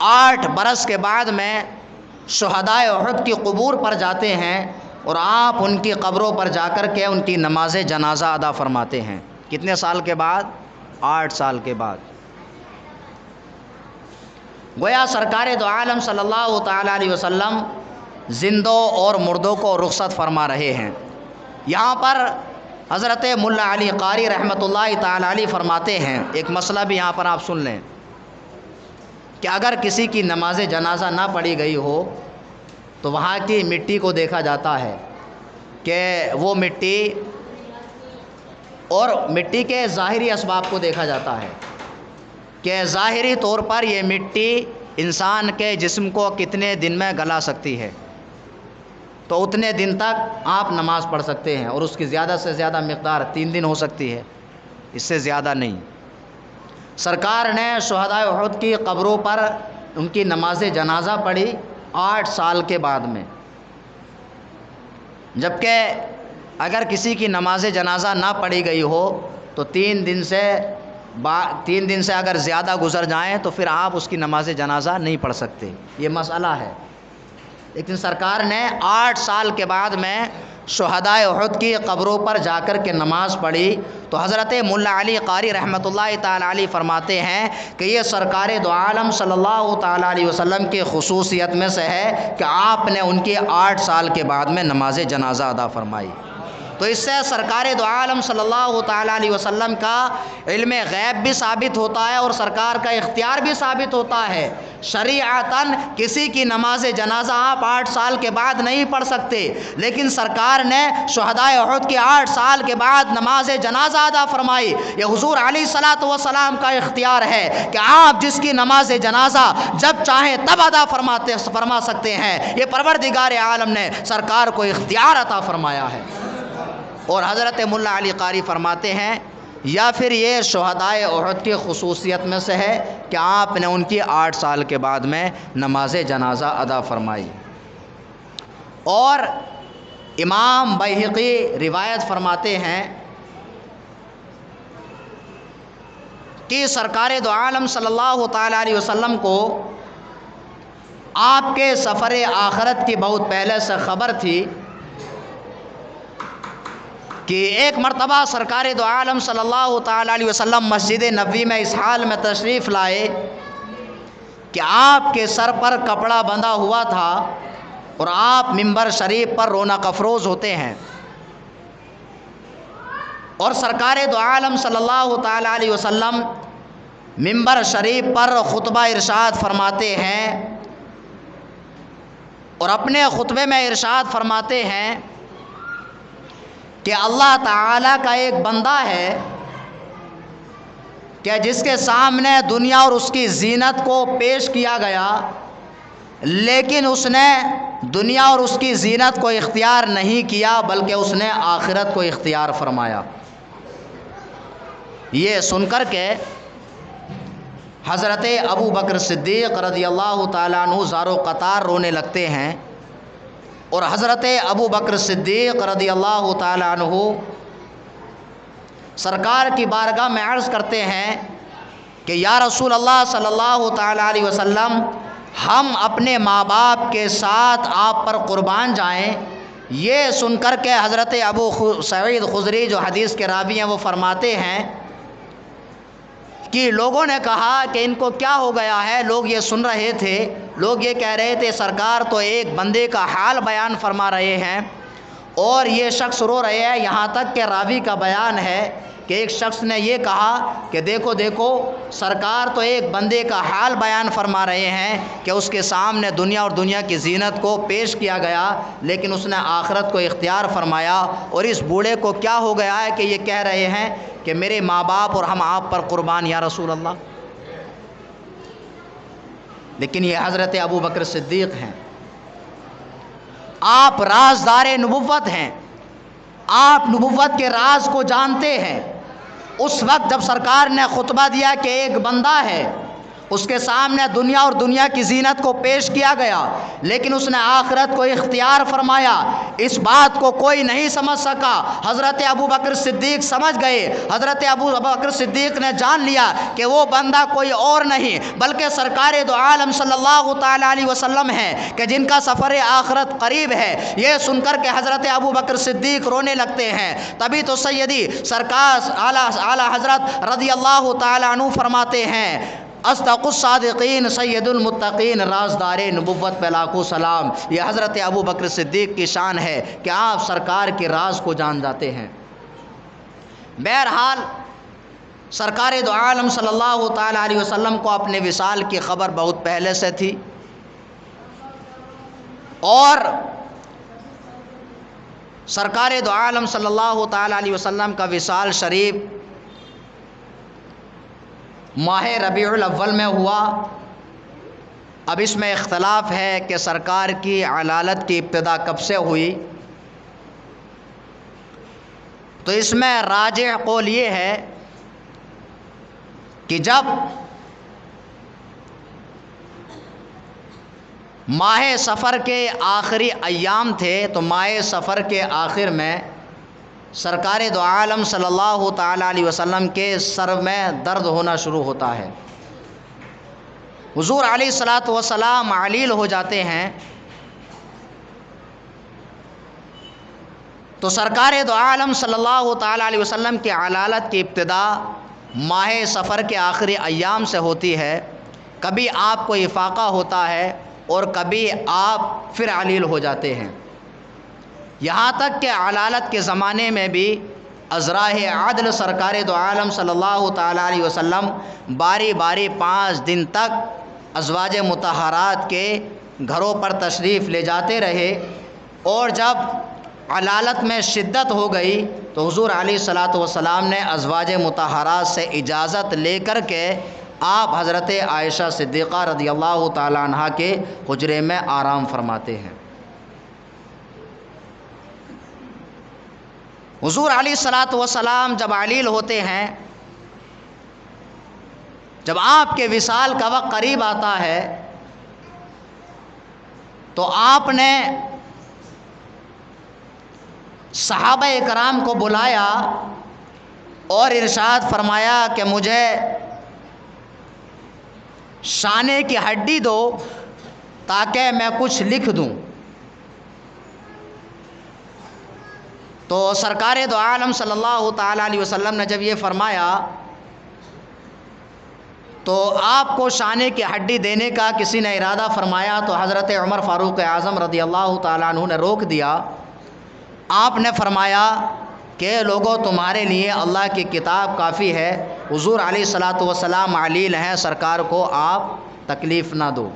8 برس کے بعد میں شہدائے احد کی قبور پر جاتے ہیں اور آپ ان کی قبروں پر جا کر کے ان کی نماز جنازہ ادا فرماتے ہیں۔ کتنے سال کے بعد؟ 8 سال کے بعد۔ گویا سرکار دو عالم صلی اللہ تعالی علیہ وسلم زندوں اور مردوں کو رخصت فرما رہے ہیں۔ یہاں پر حضرت ملا علی قاری رحمۃ اللہ تعالی علیہ فرماتے ہیں، ایک مسئلہ بھی یہاں پر آپ سن لیں کہ اگر کسی کی نماز جنازہ نہ پڑھی گئی ہو تو وہاں کی مٹی کو دیکھا جاتا ہے، کہ وہ مٹی، اور مٹی کے ظاہری اسباب کو دیکھا جاتا ہے کہ ظاہری طور پر یہ مٹی انسان کے جسم کو کتنے دن میں گلا سکتی ہے، تو اتنے دن تک آپ نماز پڑھ سکتے ہیں، اور اس کی زیادہ سے زیادہ مقدار 3 دن ہو سکتی ہے، اس سے زیادہ نہیں۔ سرکار نے شہدائے احد کی قبروں پر ان کی نماز جنازہ پڑھی 8 سال کے بعد میں، جبکہ اگر کسی کی نماز جنازہ نہ پڑھی گئی ہو تو 3 دن سے اگر زیادہ گزر جائیں تو پھر آپ اس کی نماز جنازہ نہیں پڑھ سکتے، یہ مسئلہ ہے۔ لیکن سرکار نے 8 سال کے بعد میں شہدائے احد کی قبروں پر جا کر کے نماز پڑھی، تو حضرت ملا علی قاری رحمۃ اللہ تعالی علیہ فرماتے ہیں کہ یہ سرکار دو عالم صلی اللہ تعالی علیہ وسلم کی خصوصیت میں سے ہے کہ آپ نے ان کی 8 سال کے بعد میں نماز جنازہ ادا فرمائی۔ تو اس سے سرکار دو عالم صلی اللہ تعالی علیہ وسلم کا علم غیب بھی ثابت ہوتا ہے اور سرکار کا اختیار بھی ثابت ہوتا ہے۔ شریعتاً کسی کی نماز جنازہ آپ 8 سال کے بعد نہیں پڑھ سکتے، لیکن سرکار نے شہدائے احد کے 8 سال کے بعد نماز جنازہ ادا فرمائی۔ یہ حضور علیہ الصلوۃ والسلام کا اختیار ہے کہ آپ جس کی نماز جنازہ جب چاہیں تب ادا فرما سکتے ہیں، یہ پروردگار عالم نے سرکار کو اختیار عطا فرمایا ہے۔ اور حضرت ملا علی قاری فرماتے ہیں یا پھر یہ شہدائے احد کی خصوصیت میں سے ہے کہ آپ نے ان کی 8 سال کے بعد میں نماز جنازہ ادا فرمائی۔ اور امام بیہقی روایت فرماتے ہیں کہ سرکار دو عالم صلی اللہ تعالی علیہ وسلم کو آپ کے سفر آخرت کی بہت پہلے سے خبر تھی کہ ایک مرتبہ سرکار دو عالم صلی اللہ تعالی علیہ وسلم مسجد نبوی میں اس حال میں تشریف لائے کہ آپ کے سر پر کپڑا بندھا ہوا تھا اور آپ منبر شریف پر رونق افروز ہوتے ہیں، اور سرکار دو عالم صلی اللہ تعالی علیہ وسلم منبر شریف پر خطبہ ارشاد فرماتے ہیں، اور اپنے خطبے میں ارشاد فرماتے ہیں کہ اللہ تعالیٰ کا ایک بندہ ہے کہ جس کے سامنے دنیا اور اس کی زینت کو پیش کیا گیا، لیکن اس نے دنیا اور اس کی زینت کو اختیار نہیں کیا بلکہ اس نے آخرت کو اختیار فرمایا۔ یہ سن کر کے حضرت ابو بکر صدیق رضی اللہ تعالیٰ عنہ زارو قطار رونے لگتے ہیں، اور حضرت ابو بکر صدیق رضی اللہ تعالیٰ عنہ سرکار کی بارگاہ میں عرض کرتے ہیں کہ یا رسول اللہ صلی اللہ تعالیٰ علیہ وسلم، ہم اپنے ماں باپ کے ساتھ آپ پر قربان جائیں۔ یہ سن کر کے حضرت ابو سعید خضری جو حدیث کے راوی ہیں وہ فرماتے ہیں کہ لوگوں نے کہا کہ ان کو کیا ہو گیا ہے، لوگ یہ سن رہے تھے، لوگ یہ کہہ رہے تھے سرکار تو ایک بندے کا حال بیان فرما رہے ہیں اور یہ شخص رو رہے ہیں، یہاں تک کہ راوی کا بیان ہے کہ ایک شخص نے یہ کہا کہ دیکھو سرکار تو ایک بندے کا حال بیان فرما رہے ہیں کہ اس کے سامنے دنیا اور دنیا کی زینت کو پیش کیا گیا لیکن اس نے آخرت کو اختیار فرمایا، اور اس بوڑھے کو کیا ہو گیا ہے کہ یہ کہہ رہے ہیں کہ میرے ماں باپ اور ہم آپ پر قربان یا رسول اللہ۔ لیکن یہ حضرت ابو بکر صدیق ہیں، آپ رازدار نبوت ہیں، آپ نبوت کے راز کو جانتے ہیں۔ اس وقت جب سرکار نے خطبہ دیا کہ ایک بندہ ہے، اس کے سامنے دنیا اور دنیا کی زینت کو پیش کیا گیا لیکن اس نے آخرت کو اختیار فرمایا، اس بات کو کوئی نہیں سمجھ سکا۔ حضرت ابو بکر صدیق سمجھ گئے، حضرت ابو بکر صدیق نے جان لیا کہ وہ بندہ کوئی اور نہیں بلکہ سرکار دو عالم صلی اللہ تعالی علیہ وسلم ہے کہ جن کا سفر آخرت قریب ہے۔ یہ سن کر کے حضرت ابو بکر صدیق رونے لگتے ہیں۔ تبھی تو سیدی سرکار اعلیٰ حضرت رضی اللہ تعالی عنہ فرماتے ہیں اصدق الصادقین سید المتقین، رازدار نبوت پہ لاکھوں سلام۔ یہ حضرت ابو بکر صدیق کی شان ہے کہ آپ سرکار کے راز کو جان جاتے ہیں۔ بہرحال سرکار دو عالم صلی اللہ تعالی علیہ وسلم کو اپنے وصال کی خبر بہت پہلے سے تھی، اور سرکار دو عالم صلی اللہ تعالیٰ علیہ وسلم کا وصال شریف ماہ ربیع الاول میں ہوا۔ اب اس میں اختلاف ہے کہ سرکار کی علالت کی ابتدا کب سے ہوئی، تو اس میں راجح قول یہ ہے کہ جب ماہ سفر کے آخری ایام تھے تو ماہ سفر کے آخر میں سرکار دو عالم صلی اللہ تعالیٰ علیہ وسلم کے سر میں درد ہونا شروع ہوتا ہے۔ حضور علیہ الصلاۃ والسلام علیل ہو جاتے ہیں، تو سرکار دو عالم صلی اللہ تعالیٰ علیہ وسلم کی علالت کی ابتدا ماہ سفر کے آخری ایام سے ہوتی ہے۔ کبھی آپ کو افاقہ ہوتا ہے اور کبھی آپ پھر علیل ہو جاتے ہیں، یہاں تک کہ علالت کے زمانے میں بھی ازراہ عدل سرکار دو عالم صلی اللہ تعالیٰ علیہ وسلم باری باری 5 دن تک ازواج مطہرات کے گھروں پر تشریف لے جاتے رہے، اور جب علالت میں شدت ہو گئی تو حضور علیہ الصلاۃ والسلام نے ازواج مطہرات سے اجازت لے کر کے آپ حضرت عائشہ صدیقہ رضی اللہ تعالیٰ عنہا کے حجرے میں آرام فرماتے ہیں۔ حضور علیہ الصلاۃ والسلام جب علیل ہوتے ہیں، جب آپ کے وصال کا وقت قریب آتا ہے تو آپ نے صحابہ اکرام کو بلایا اور ارشاد فرمایا کہ مجھے شانے کی ہڈی دو تاکہ میں کچھ لکھ دوں۔ تو سرکار دو عالم صلی اللہ تعالیٰ علیہ وسلم نے جب یہ فرمایا تو آپ کو شانے کی ہڈی دینے کا کسی نے ارادہ فرمایا تو حضرت عمر فاروق اعظم رضی اللہ تعالیٰ عنہ نے روک دیا۔ آپ نے فرمایا کہ لوگوں تمہارے لیے اللہ کی کتاب کافی ہے، حضور علیہ الصلاۃ والسلام علیل ہیں، سرکار کو آپ تکلیف نہ دو۔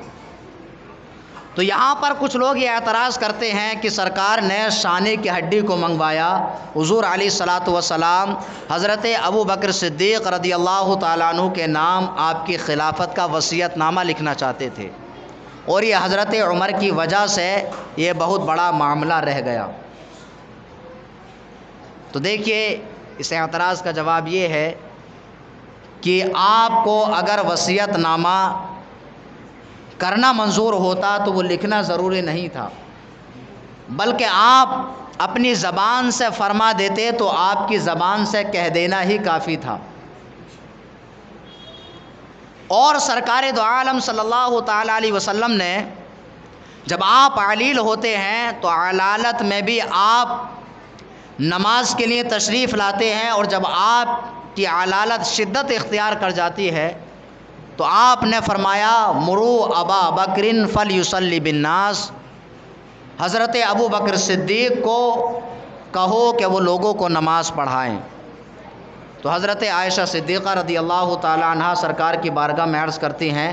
تو یہاں پر کچھ لوگ یہ اعتراض کرتے ہیں کہ سرکار نے شانے کی ہڈی کو منگوایا، حضور علیہ الصلاۃ والسلام حضرت ابو بکر صدیق رضی اللہ تعالیٰ عنہ کے نام آپ کی خلافت کا وصیت نامہ لکھنا چاہتے تھے، اور یہ حضرت عمر کی وجہ سے یہ بہت بڑا معاملہ رہ گیا۔ تو دیکھیے اس اعتراض کا جواب یہ ہے کہ آپ کو اگر وصیت نامہ کرنا منظور ہوتا تو وہ لکھنا ضروری نہیں تھا، بلکہ آپ اپنی زبان سے فرما دیتے تو آپ کی زبان سے کہہ دینا ہی کافی تھا۔ اور سرکار دو عالم صلی اللہ تعالیٰ علیہ وسلم نے جب آپ علیل ہوتے ہیں تو علالت میں بھی آپ نماز کے لیے تشریف لاتے ہیں، اور جب آپ کی علالت شدت اختیار کر جاتی ہے تو آپ نے فرمایا مرو ابا بکر فلیصلی بالناس، حضرت ابو بکر صدیق کو کہو کہ وہ لوگوں کو نماز پڑھائیں۔ تو حضرت عائشہ صدیقہ رضی اللہ تعالیٰ عنہا سرکار کی بارگاہ میں عرض کرتی ہیں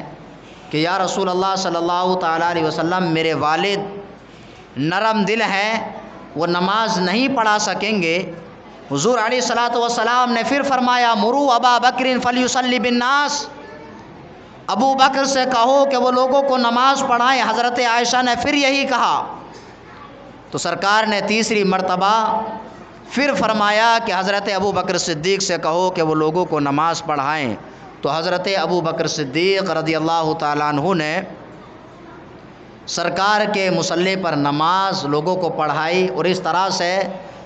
کہ یا رسول اللہ صلی اللہ تعالیٰ علیہ وسلم، میرے والد نرم دل ہیں، وہ نماز نہیں پڑھا سکیں گے۔ حضور علیہ الصلاۃ والسلام نے پھر فرمایا مرو ابا بکر فلیصلی بالناس، ابو بکر سے کہو کہ وہ لوگوں کو نماز پڑھائیں۔ حضرت عائشہ نے پھر یہی کہا، تو سرکار نے تیسری مرتبہ پھر فرمایا کہ حضرت ابو بکر صدیق سے کہو کہ وہ لوگوں کو نماز پڑھائیں۔ تو حضرت ابو بکر صدیق رضی اللہ تعالیٰ عنہ نے سرکار کے مصلی پر نماز لوگوں کو پڑھائی، اور اس طرح سے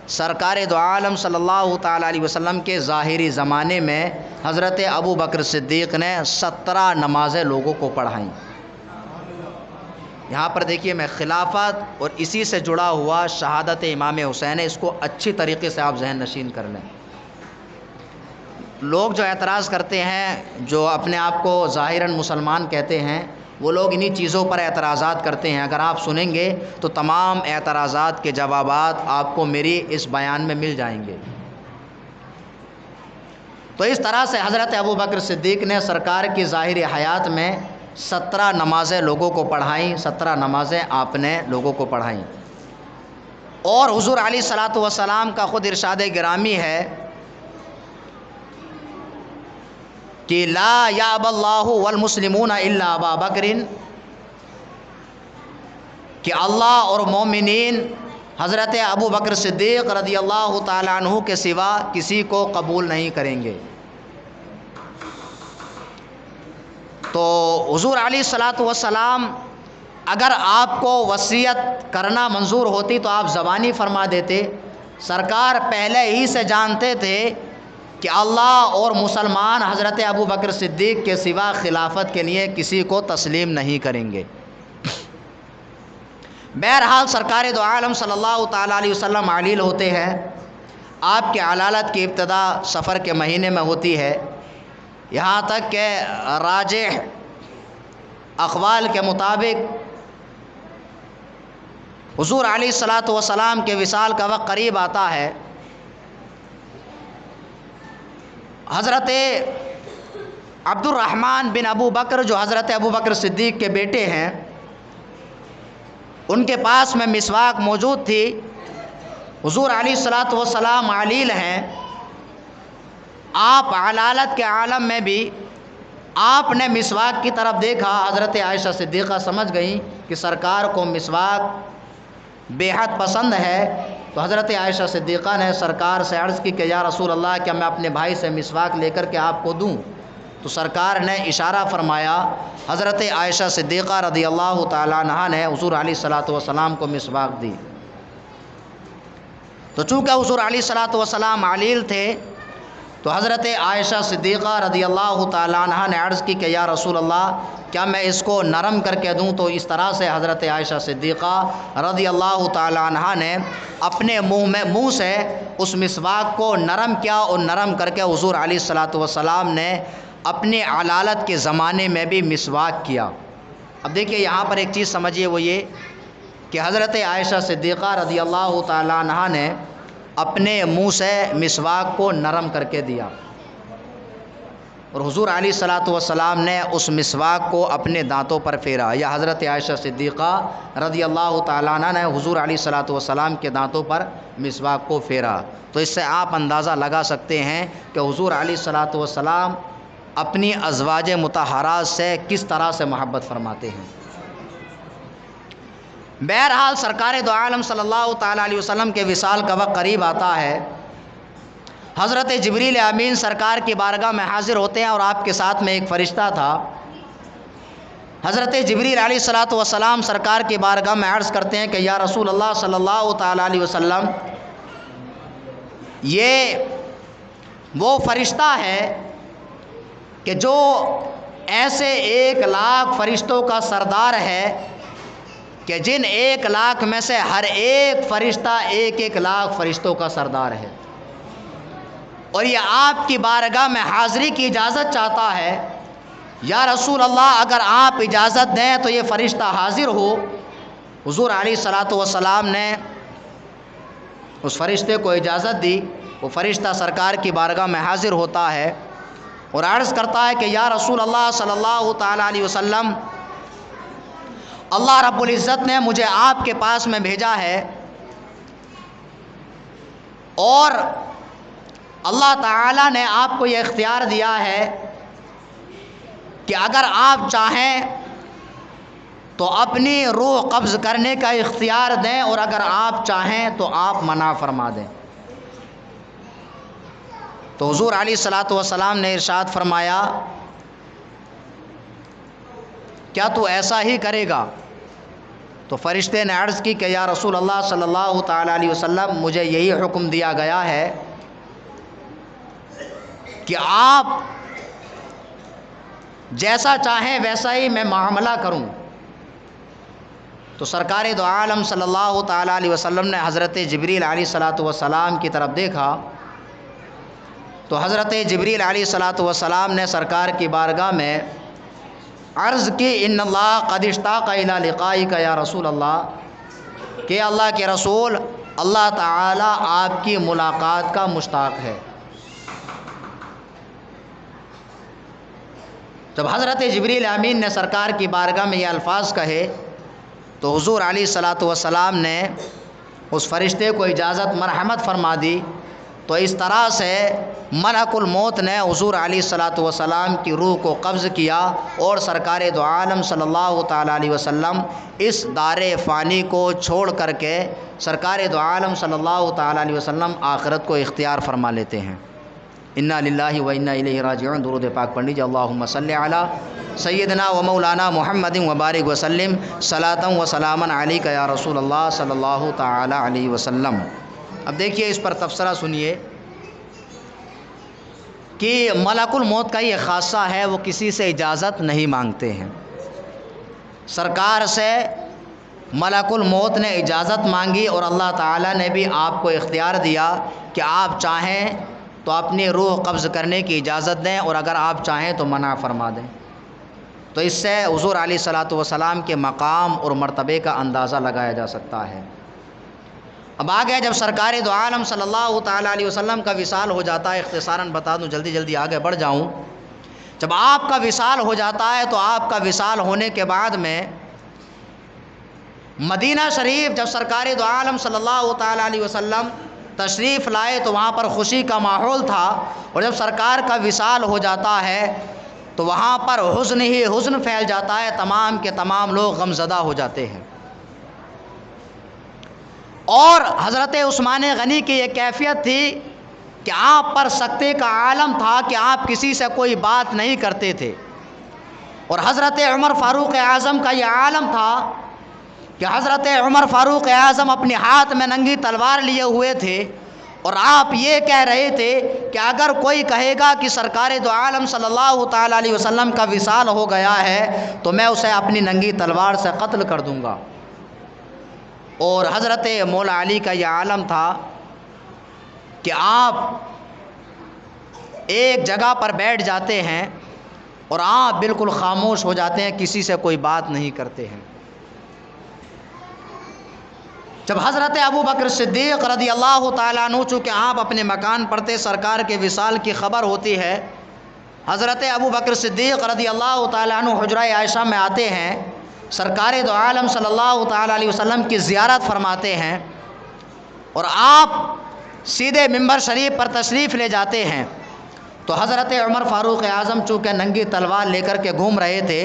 سرکار دو عالم صلی اللہ تعالیٰ علیہ وسلم کے ظاہری زمانے میں حضرت ابو بکر صدیق نے 17 نمازیں لوگوں کو پڑھائیں۔ یہاں پر دیکھیے میں خلافت اور اسی سے جڑا ہوا شہادت امام حسین ہے، اس کو اچھی طریقے سے آپ ذہن نشین کر لیں۔ لوگ جو اعتراض کرتے ہیں، جو اپنے آپ کو ظاہراً مسلمان کہتے ہیں، وہ لوگ انہی چیزوں پر اعتراضات کرتے ہیں۔ اگر آپ سنیں گے تو تمام اعتراضات کے جوابات آپ کو میری اس بیان میں مل جائیں گے۔ تو اس طرح سے حضرت ابو بکر صدیق نے سرکار کی ظاہری حیات میں 17 نمازیں لوگوں کو پڑھائیں، 17 نمازیں آپ نے لوگوں کو پڑھائیں۔ اور حضور علیہ الصلوۃ والسلام کا خود ارشاد گرامی ہے کہ لا یاب اللہ والمسلمون الا ابا بکر، کہ اللہ اور مومنین حضرت ابو بکر صدیق رضی اللہ تعالیٰ عنہ کے سوا کسی کو قبول نہیں کریں گے۔ تو حضور علیہ الصلوۃ والسلام اگر آپ کو وصیت کرنا منظور ہوتی تو آپ زبانی فرما دیتے۔ سرکار پہلے ہی سے جانتے تھے کہ اللہ اور مسلمان حضرت ابو بکر صدیق کے سوا خلافت کے لیے کسی کو تسلیم نہیں کریں گے۔ بہرحال سرکار دو عالم صلی اللہ تعالیٰ علیہ وسلم علیل ہوتے ہیں۔ آپ کی علالت کی ابتدا سفر کے مہینے میں ہوتی ہے، یہاں تک کہ راجح اقوال کے مطابق حضور علیہ الصلوۃ والسلام کے وصال کا وقت قریب آتا ہے۔ حضرت عبد الرحمن بن ابو بکر جو حضرت ابو بکر صدیق کے بیٹے ہیں، ان کے پاس میں مسواک موجود تھی۔ حضور علیہ الصلوۃ والسلام علیل ہیں، آپ علالت کے عالم میں بھی آپ نے مسواک کی طرف دیکھا۔ حضرت عائشہ صدیقہ سمجھ گئیں کہ سرکار کو مسواک بے حد پسند ہے، تو حضرت عائشہ صدیقہ نے سرکار سے عرض کی کہ یا رسول اللہ، کیا میں اپنے بھائی سے مسواک لے کر کے آپ کو دوں؟ تو سرکار نے اشارہ فرمایا۔ حضرت عائشہ صدیقہ رضی اللہ تعالیٰ عنہا نے حضور علیہ الصلوۃ والسلام کو مسواک دی۔ تو چونکہ حضور علیہ الصلوۃ والسلام علیل تھے، تو حضرت عائشہ صدیقہ رضی اللہ تعالیٰ عنہا نے عرض کی کہ یا رسول اللہ، کیا میں اس کو نرم کر کے دوں؟ تو اس طرح سے حضرت عائشہ صدیقہ رضی اللہ تعالیٰ عنہا نے اپنے منہ سے اس مسواک کو نرم کیا، اور نرم کر کے حضور علیہ الصلوۃ والسلام نے اپنے علالت کے زمانے میں بھی مسواک کیا۔ اب دیکھیے یہاں پر ایک چیز سمجھیے، وہ یہ کہ حضرت عائشہ صدیقہ رضی اللہ تعالیٰ عنہا نے اپنے منہ سے مسواک کو نرم کر کے دیا، اور حضور علیہ الصلوۃ والسلام نے اس مسواک کو اپنے دانتوں پر پھیرا، یا حضرت عائشہ صدیقہ رضی اللہ تعالیٰ عنہ نے حضور علیہ الصلوۃ والسلام کے دانتوں پر مسواک کو پھیرا۔ تو اس سے آپ اندازہ لگا سکتے ہیں کہ حضور علیہ الصلوۃ والسلام اپنی ازواج مطہرات سے کس طرح سے محبت فرماتے ہیں۔ بہرحال سرکار دو عالم صلی اللہ تعالیٰ علیہ وسلم کے وصال کا وقت قریب آتا ہے۔ حضرت جبریل امین سرکار کی بارگاہ میں حاضر ہوتے ہیں، اور آپ کے ساتھ میں ایک فرشتہ تھا۔ حضرت جبریل علیہ الصلوۃ والسلام سرکار کی بارگاہ میں عرض کرتے ہیں کہ یا رسول اللہ صلی اللہ تعالیٰ علیہ وسلم، یہ وہ فرشتہ ہے کہ جو ایسے 1,00,000 فرشتوں کا سردار ہے کہ جن 1,00,000 میں سے ہر ایک فرشتہ 1,00,000 فرشتوں کا سردار ہے، اور یہ آپ کی بارگاہ میں حاضری کی اجازت چاہتا ہے۔ یا رسول اللہ، اگر آپ اجازت دیں تو یہ فرشتہ حاضر ہو۔ حضور علیہ الصلوۃ والسلام نے اس فرشتے کو اجازت دی۔ وہ فرشتہ سرکار کی بارگاہ میں حاضر ہوتا ہے اور عرض کرتا ہے کہ یا رسول اللہ صلی اللہ تعالیٰ علیہ وسلم، اللہ رب العزت نے مجھے آپ کے پاس میں بھیجا ہے، اور اللہ تعالیٰ نے آپ کو یہ اختیار دیا ہے کہ اگر آپ چاہیں تو اپنی روح قبض کرنے کا اختیار دیں، اور اگر آپ چاہیں تو آپ منع فرما دیں۔ تو حضور علیہ الصلوۃ والسلام نے ارشاد فرمایا، کیا تو ایسا ہی کرے گا؟ تو فرشتے نے عرض کی کہ یا رسول اللہ صلی اللہ تعالیٰ علیہ وسلم، مجھے یہی حکم دیا گیا ہے کہ آپ جیسا چاہیں ویسا ہی میں معاملہ کروں۔ تو سرکار دو عالم صلی اللہ تعالیٰ علیہ وسلم نے حضرت جبریل علیہ الصلوۃ والسلام کی طرف دیکھا، تو حضرت جبریل علیہ الصلوۃ والسلام نے سرکار کی بارگاہ میں عرض کی، ان اللہ قد اشتاق الی لقائک یا رسول اللہ، کہ اللہ کے رسول، اللہ تعالیٰ آپ کی ملاقات کا مشتاق ہے۔ جب حضرت جبریل امین نے سرکار کی بارگاہ میں یہ الفاظ کہے، تو حضور علیہ الصلوۃ والسلام نے اس فرشتے کو اجازت مرحمت فرما دی، تو اس طرح سے ملک الموت نے حضور علیہ الصلاۃ والسلام کی روح کو قبض کیا، اور سرکار دو عالم صلی اللہ تعالیٰ علیہ وسلم اس دار فانی کو چھوڑ کر کے سرکار دو عالم صلی اللہ تعالیٰ علیہ وسلم آخرت کو اختیار فرما لیتے ہیں۔ انا للہ و انا الیہ راجعون۔ درود پاک پڑھ لیجیے۔ اللہم صلی علی سیدنا و مولانا محمد وبارک وسلم صلاۃ و سلاما علیک یا رسول اللہ صلی اللہ تعالیٰ علیہ وسلم۔ اب دیکھیے اس پر تبصرہ سنیے کہ ملک الموت کا یہ خاصہ ہے، وہ کسی سے اجازت نہیں مانگتے ہیں۔ سرکار سے ملک الموت نے اجازت مانگی، اور اللہ تعالیٰ نے بھی آپ کو اختیار دیا کہ آپ چاہیں تو اپنی روح قبض کرنے کی اجازت دیں، اور اگر آپ چاہیں تو منع فرما دیں۔ تو اس سے حضور علیہ الصلاۃ والسلام کے مقام اور مرتبے کا اندازہ لگایا جا سکتا ہے۔ اب آگے جب سرکار دو عالم صلی اللہ تعالیٰ علیہ وسلم کا وصال ہو جاتا ہے، اختصاراً بتا دوں، جلدی آگے بڑھ جاؤں، جب آپ کا وصال ہو جاتا ہے تو آپ کا وصال ہونے کے بعد میں مدینہ شریف جب سرکار دو عالم صلی اللہ تعالیٰ علیہ وسلم تشریف لائے تو وہاں پر خوشی کا ماحول تھا، اور جب سرکار کا وصال ہو جاتا ہے تو وہاں پر حزن ہی حزن پھیل جاتا ہے، تمام کے تمام لوگ غمزدہ ہو جاتے ہیں۔ اور حضرت عثمان غنی کی یہ کیفیت تھی کہ آپ پر سکتے کا عالم تھا کہ آپ کسی سے کوئی بات نہیں کرتے تھے، اور حضرت عمر فاروق اعظم کا یہ عالم تھا کہ حضرت عمر فاروق اعظم اپنے ہاتھ میں ننگی تلوار لیے ہوئے تھے، اور آپ یہ کہہ رہے تھے کہ اگر کوئی کہے گا کہ سرکار دو عالم صلی اللہ تعالیٰ علیہ وسلم کا وصال ہو گیا ہے تو میں اسے اپنی ننگی تلوار سے قتل کر دوں گا۔ اور حضرت مولا علی کا یہ عالم تھا کہ آپ ایک جگہ پر بیٹھ جاتے ہیں اور آپ بالکل خاموش ہو جاتے ہیں، کسی سے کوئی بات نہیں کرتے ہیں۔ جب حضرت ابو بکر صدیق رضی اللہ تعالیٰ عنہ، چونکہ آپ اپنے مکان پر تھے، سرکار کے وصال کی خبر ہوتی ہے، حضرت ابو بکر صدیق رضی اللہ تعالیٰ عنہ حجرہ عائشہ میں آتے ہیں، سرکار دو عالم صلی اللہ تعالیٰ علیہ وسلم کی زیارت فرماتے ہیں، اور آپ سیدھے منبر شریف پر تشریف لے جاتے ہیں۔ تو حضرت عمر فاروق اعظم چونکہ ننگی تلوار لے کر کے گھوم رہے تھے،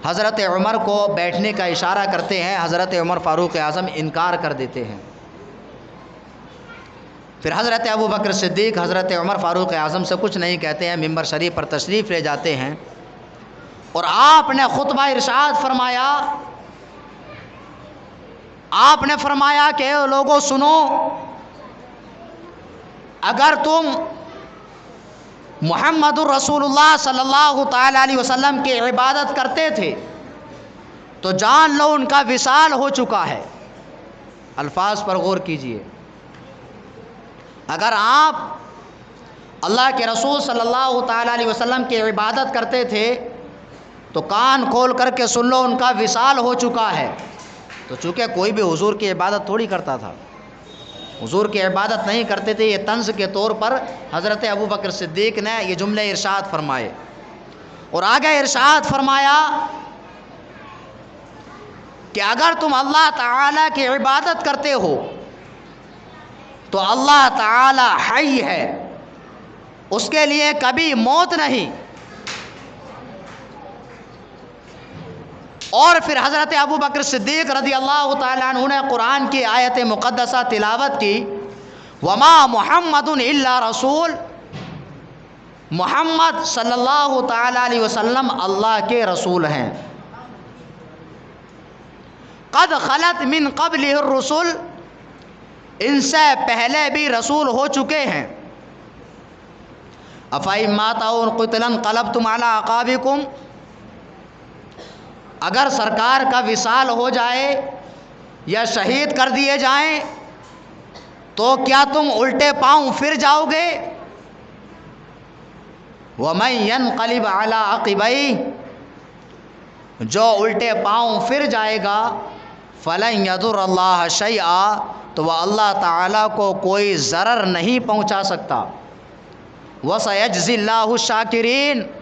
حضرت عمر کو بیٹھنے کا اشارہ کرتے ہیں، حضرت عمر فاروق اعظم انکار کر دیتے ہیں۔ پھر حضرت ابو بکر صدیق حضرت عمر فاروق اعظم سے کچھ نہیں کہتے ہیں، منبر شریف پر تشریف لے جاتے ہیں، اور آپ نے خطبہ ارشاد فرمایا، آپ نے فرمایا کہ اے لوگوں سنو، اگر تم محمد الرسول اللہ صلی اللہ تعالیٰ علیہ وسلم کی عبادت کرتے تھے تو جان لو ان کا وصال ہو چکا ہے۔ الفاظ پر غور کیجئے، اگر آپ اللہ کے رسول صلی اللہ تعالیٰ علیہ وسلم کی عبادت کرتے تھے تو کان کھول کر کے سن لو ان کا وصال ہو چکا ہے۔ تو چونکہ کوئی بھی حضور کی عبادت تھوڑی کرتا تھا، حضور کی عبادت نہیں کرتے تھے، یہ طنز کے طور پر حضرت ابو بکر صدیق نے یہ جملے ارشاد فرمائے، اور آگے ارشاد فرمایا کہ اگر تم اللہ تعالیٰ کی عبادت کرتے ہو تو اللہ تعالیٰ حی ہے، اس کے لیے کبھی موت نہیں۔ اور پھر حضرت ابو بکر صدیق رضی اللہ تعالیٰ عنہ نے قرآن کی آیت مقدسہ تلاوت کی، وما محمد الا رسول، محمد صلی اللہ تعالیٰ علیہ وسلم اللہ کے رسول ہیں، قد خلت من قبلہ الرسل، ان سے پہلے بھی رسول ہو چکے ہیں، افإن مات أو قتل انقلبتم على أعقابكم، اگر سرکار کا وصال ہو جائے یا شہید کر دیے جائیں تو کیا تم الٹے پاؤں پھر جاؤ گے؟ وَمَن يَنْقَلِبْ عَلَىٰ عَقِبَيْهِ، جو الٹے پاؤں پھر جائے گا، فَلَن يَضُرَّ اللَّهَ شَيْئًا، تو وہ اللہ تعالیٰ کو کوئی ضرر نہیں پہنچا سکتا، وَسَيَجْزِي اللَّهُ الشَّاكِرِينَ،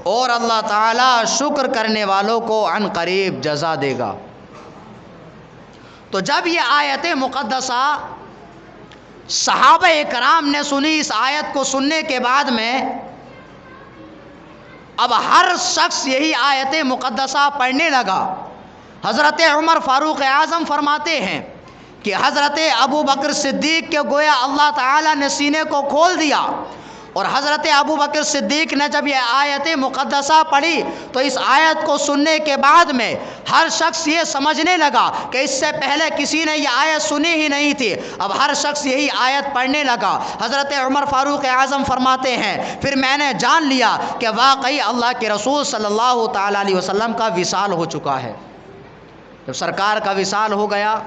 اور اللہ تعالیٰ شکر کرنے والوں کو عن قریب جزا دے گا۔ تو جب یہ آیت مقدسہ صحابہ کرام نے سنی، اس آیت کو سننے کے بعد میں اب ہر شخص یہی آیت مقدسہ پڑھنے لگا۔ حضرت عمر فاروق اعظم فرماتے ہیں کہ حضرت ابو بکر صدیق کے گویا اللہ تعالیٰ نے سینے کو کھول دیا، اور حضرت ابو بکر صدیق نے جب یہ آیت مقدسہ پڑھی تو اس آیت کو سننے کے بعد میں ہر شخص یہ سمجھنے لگا کہ اس سے پہلے کسی نے یہ آیت سنی ہی نہیں تھی، اب ہر شخص یہی آیت پڑھنے لگا۔ حضرت عمر فاروق اعظم فرماتے ہیں پھر میں نے جان لیا کہ واقعی اللہ کے رسول صلی اللہ تعالیٰ علیہ وسلم کا وصال ہو چکا ہے۔ جب سرکار کا وصال ہو گیا،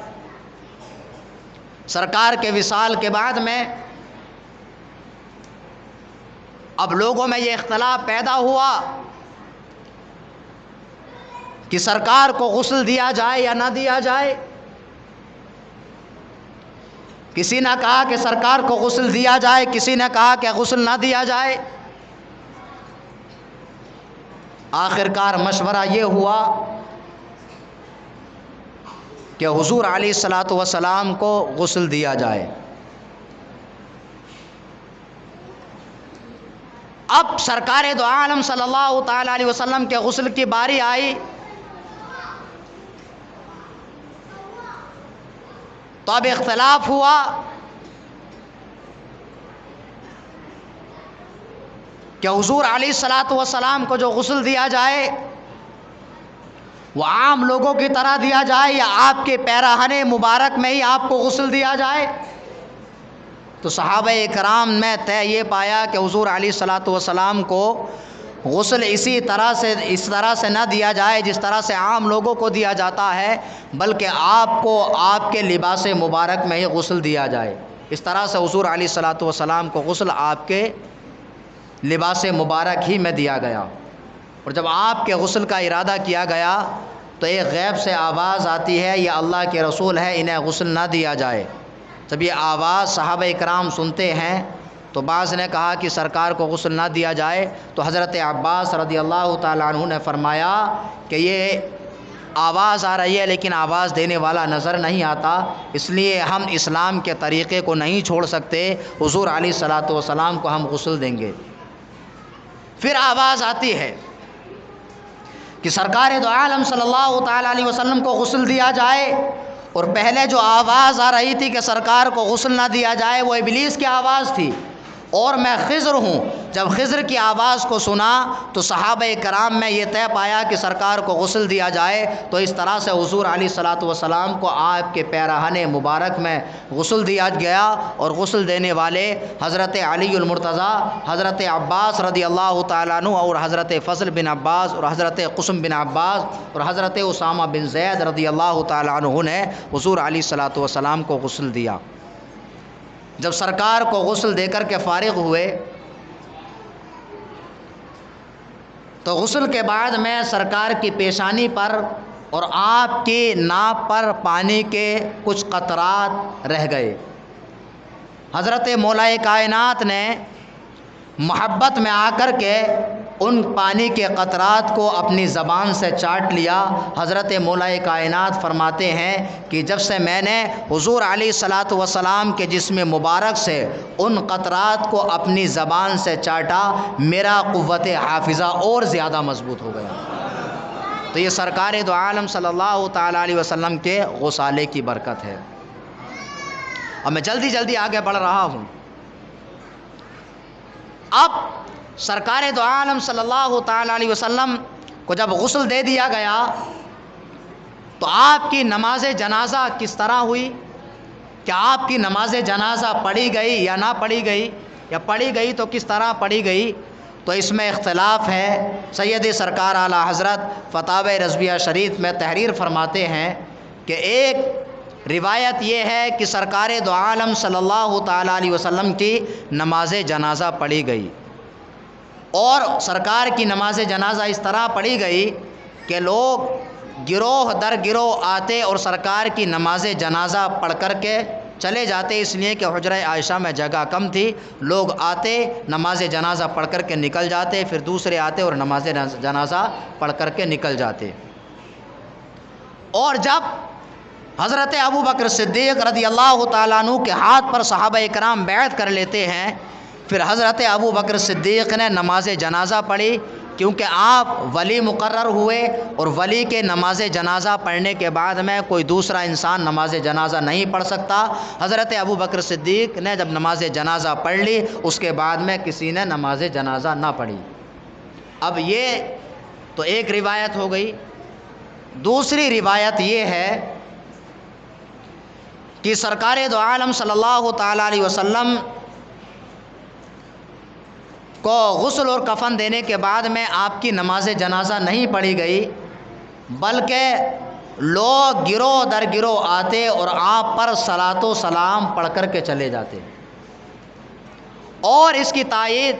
سرکار کے وصال کے بعد میں اب لوگوں میں یہ اختلاف پیدا ہوا کہ سرکار کو غسل دیا جائے یا نہ دیا جائے۔ کسی نے کہا کہ سرکار کو غسل دیا جائے، کسی نے کہا کہ غسل نہ دیا جائے۔ آخرکار مشورہ یہ ہوا کہ حضور علیہ الصلاۃ والسلام کو غسل دیا جائے۔ اب سرکار دو عالم صلی اللہ تعالی علیہ وسلم کے غسل کی باری آئی تو اب اختلاف ہوا کہ حضور علیہ الصلاۃ والسلام کو جو غسل دیا جائے وہ عام لوگوں کی طرح دیا جائے یا آپ کے پیراہن مبارک میں ہی آپ کو غسل دیا جائے۔ تو صحابہ کرام نے طے یہ پایا کہ حضور علیہ الصلاۃ والسلام کو غسل اس طرح سے نہ دیا جائے جس طرح سے عام لوگوں کو دیا جاتا ہے، بلکہ آپ کو آپ کے لباس مبارک میں ہی غسل دیا جائے۔ اس طرح سے حضور علیہ الصلاۃ والسلام کو غسل آپ کے لباس مبارک ہی میں دیا گیا۔ اور جب آپ کے غسل کا ارادہ کیا گیا تو ایک غیب سے آواز آتی ہے یہ اللہ کے رسول ہے، انہیں غسل نہ دیا جائے۔ جب یہ آواز صحابہ کرام سنتے ہیں تو بعض نے کہا کہ سرکار کو غسل نہ دیا جائے، تو حضرت عباس رضی اللہ تعالیٰ عنہ نے فرمایا کہ یہ آواز آ رہی ہے لیکن آواز دینے والا نظر نہیں آتا، اس لیے ہم اسلام کے طریقے کو نہیں چھوڑ سکتے، حضور علیہ الصلاۃ والسلام کو ہم غسل دیں گے۔ پھر آواز آتی ہے کہ سرکار دو عالم صلی اللہ تعالیٰ علیہ وسلم کو غسل دیا جائے، اور پہلے جو آواز آ رہی تھی کہ سرکار کو غسل نہ دیا جائے وہ ابلیس کی آواز تھی، اور میں خضر ہوں۔ جب خضر کی آواز کو سنا تو صحابہ کرام میں یہ طے پایا کہ سرکار کو غسل دیا جائے، تو اس طرح سے حضور علیہ الصلاۃ والسلام کو آپ کے پیراہن مبارک میں غسل دیا گیا، اور غسل دینے والے حضرت علی المرتضیٰ، حضرت عباس رضی اللہ تعالیٰ عنہ، اور حضرت فضل بن عباس، اور حضرت قسم بن عباس، اور حضرت اسامہ بن زید رضی اللہ تعالیٰ عنہ نے حضور علیہ الصلاۃ والسلام کو غسل دیا۔ جب سرکار کو غسل دے کر کے فارغ ہوئے تو غسل کے بعد میں سرکار کی پیشانی پر اور آپ کی ناپ پر پانی کے کچھ قطرات رہ گئے۔ حضرت مولا کائنات نے محبت میں آ کر کے ان پانی کے قطرات کو اپنی زبان سے چاٹ لیا۔ حضرت مولا کائنات فرماتے ہیں کہ جب سے میں نے حضور علیہ الصلاۃ والسلام کے جسم مبارک سے ان قطرات کو اپنی زبان سے چاٹا، میرا قوت حافظہ اور زیادہ مضبوط ہو گیا۔ تو یہ سرکار دو عالم صلی اللہ تعالیٰ علیہ وسلم کے غسالے کی برکت ہے۔ اب میں جلدی جلدی آگے بڑھ رہا ہوں۔ اب سرکار دو عالم صلی اللہ تعالیٰ علیہ وسلم کو جب غسل دے دیا گیا تو آپ کی نماز جنازہ کس طرح ہوئی؟ کیا آپ کی نماز جنازہ پڑھی گئی یا نہ پڑھی گئی، یا پڑھی گئی تو کس طرح پڑھی گئی؟ تو اس میں اختلاف ہے۔ سید سرکار اعلیٰ حضرت فتاوی رضویہ شریف میں تحریر فرماتے ہیں کہ ایک روایت یہ ہے کہ سرکار دو عالم صلی اللہ تعالیٰ علیہ وسلم کی نماز جنازہ پڑھی گئی، اور سرکار کی نماز جنازہ اس طرح پڑھی گئی کہ لوگ گروہ در گروہ آتے اور سرکار کی نماز جنازہ پڑھ کر کے چلے جاتے، اس لیے کہ حجرہ عائشہ میں جگہ کم تھی۔ لوگ آتے، نماز جنازہ پڑھ کر کے نکل جاتے، پھر دوسرے آتے اور نماز جنازہ پڑھ کر کے نکل جاتے۔ اور جب حضرت ابو بکر صدیق رضی اللہ تعالیٰ عنہ کے ہاتھ پر صحابہ کرام بیعت کر لیتے ہیں۔ پھر حضرت ابو بکر صدیق نے نماز جنازہ پڑھی، کیونکہ آپ ولی مقرر ہوئے اور ولی کے نماز جنازہ پڑھنے کے بعد میں کوئی دوسرا انسان نماز جنازہ نہیں پڑھ سکتا۔ حضرت ابو بکر صدیق نے جب نماز جنازہ پڑھ لی، اس کے بعد میں کسی نے نماز جنازہ نہ پڑھی۔ اب یہ تو ایک روایت ہو گئی۔ دوسری روایت یہ ہے کہ سرکار دو عالم صلی اللہ تعالیٰ علیہ وسلم کو غسل اور کفن دینے کے بعد میں آپ کی نماز جنازہ نہیں پڑھی گئی، بلکہ لوگ گروہ در گروہ آتے اور آپ پر صلاۃ و سلام پڑھ کر کے چلے جاتے۔ اور اس کی تائید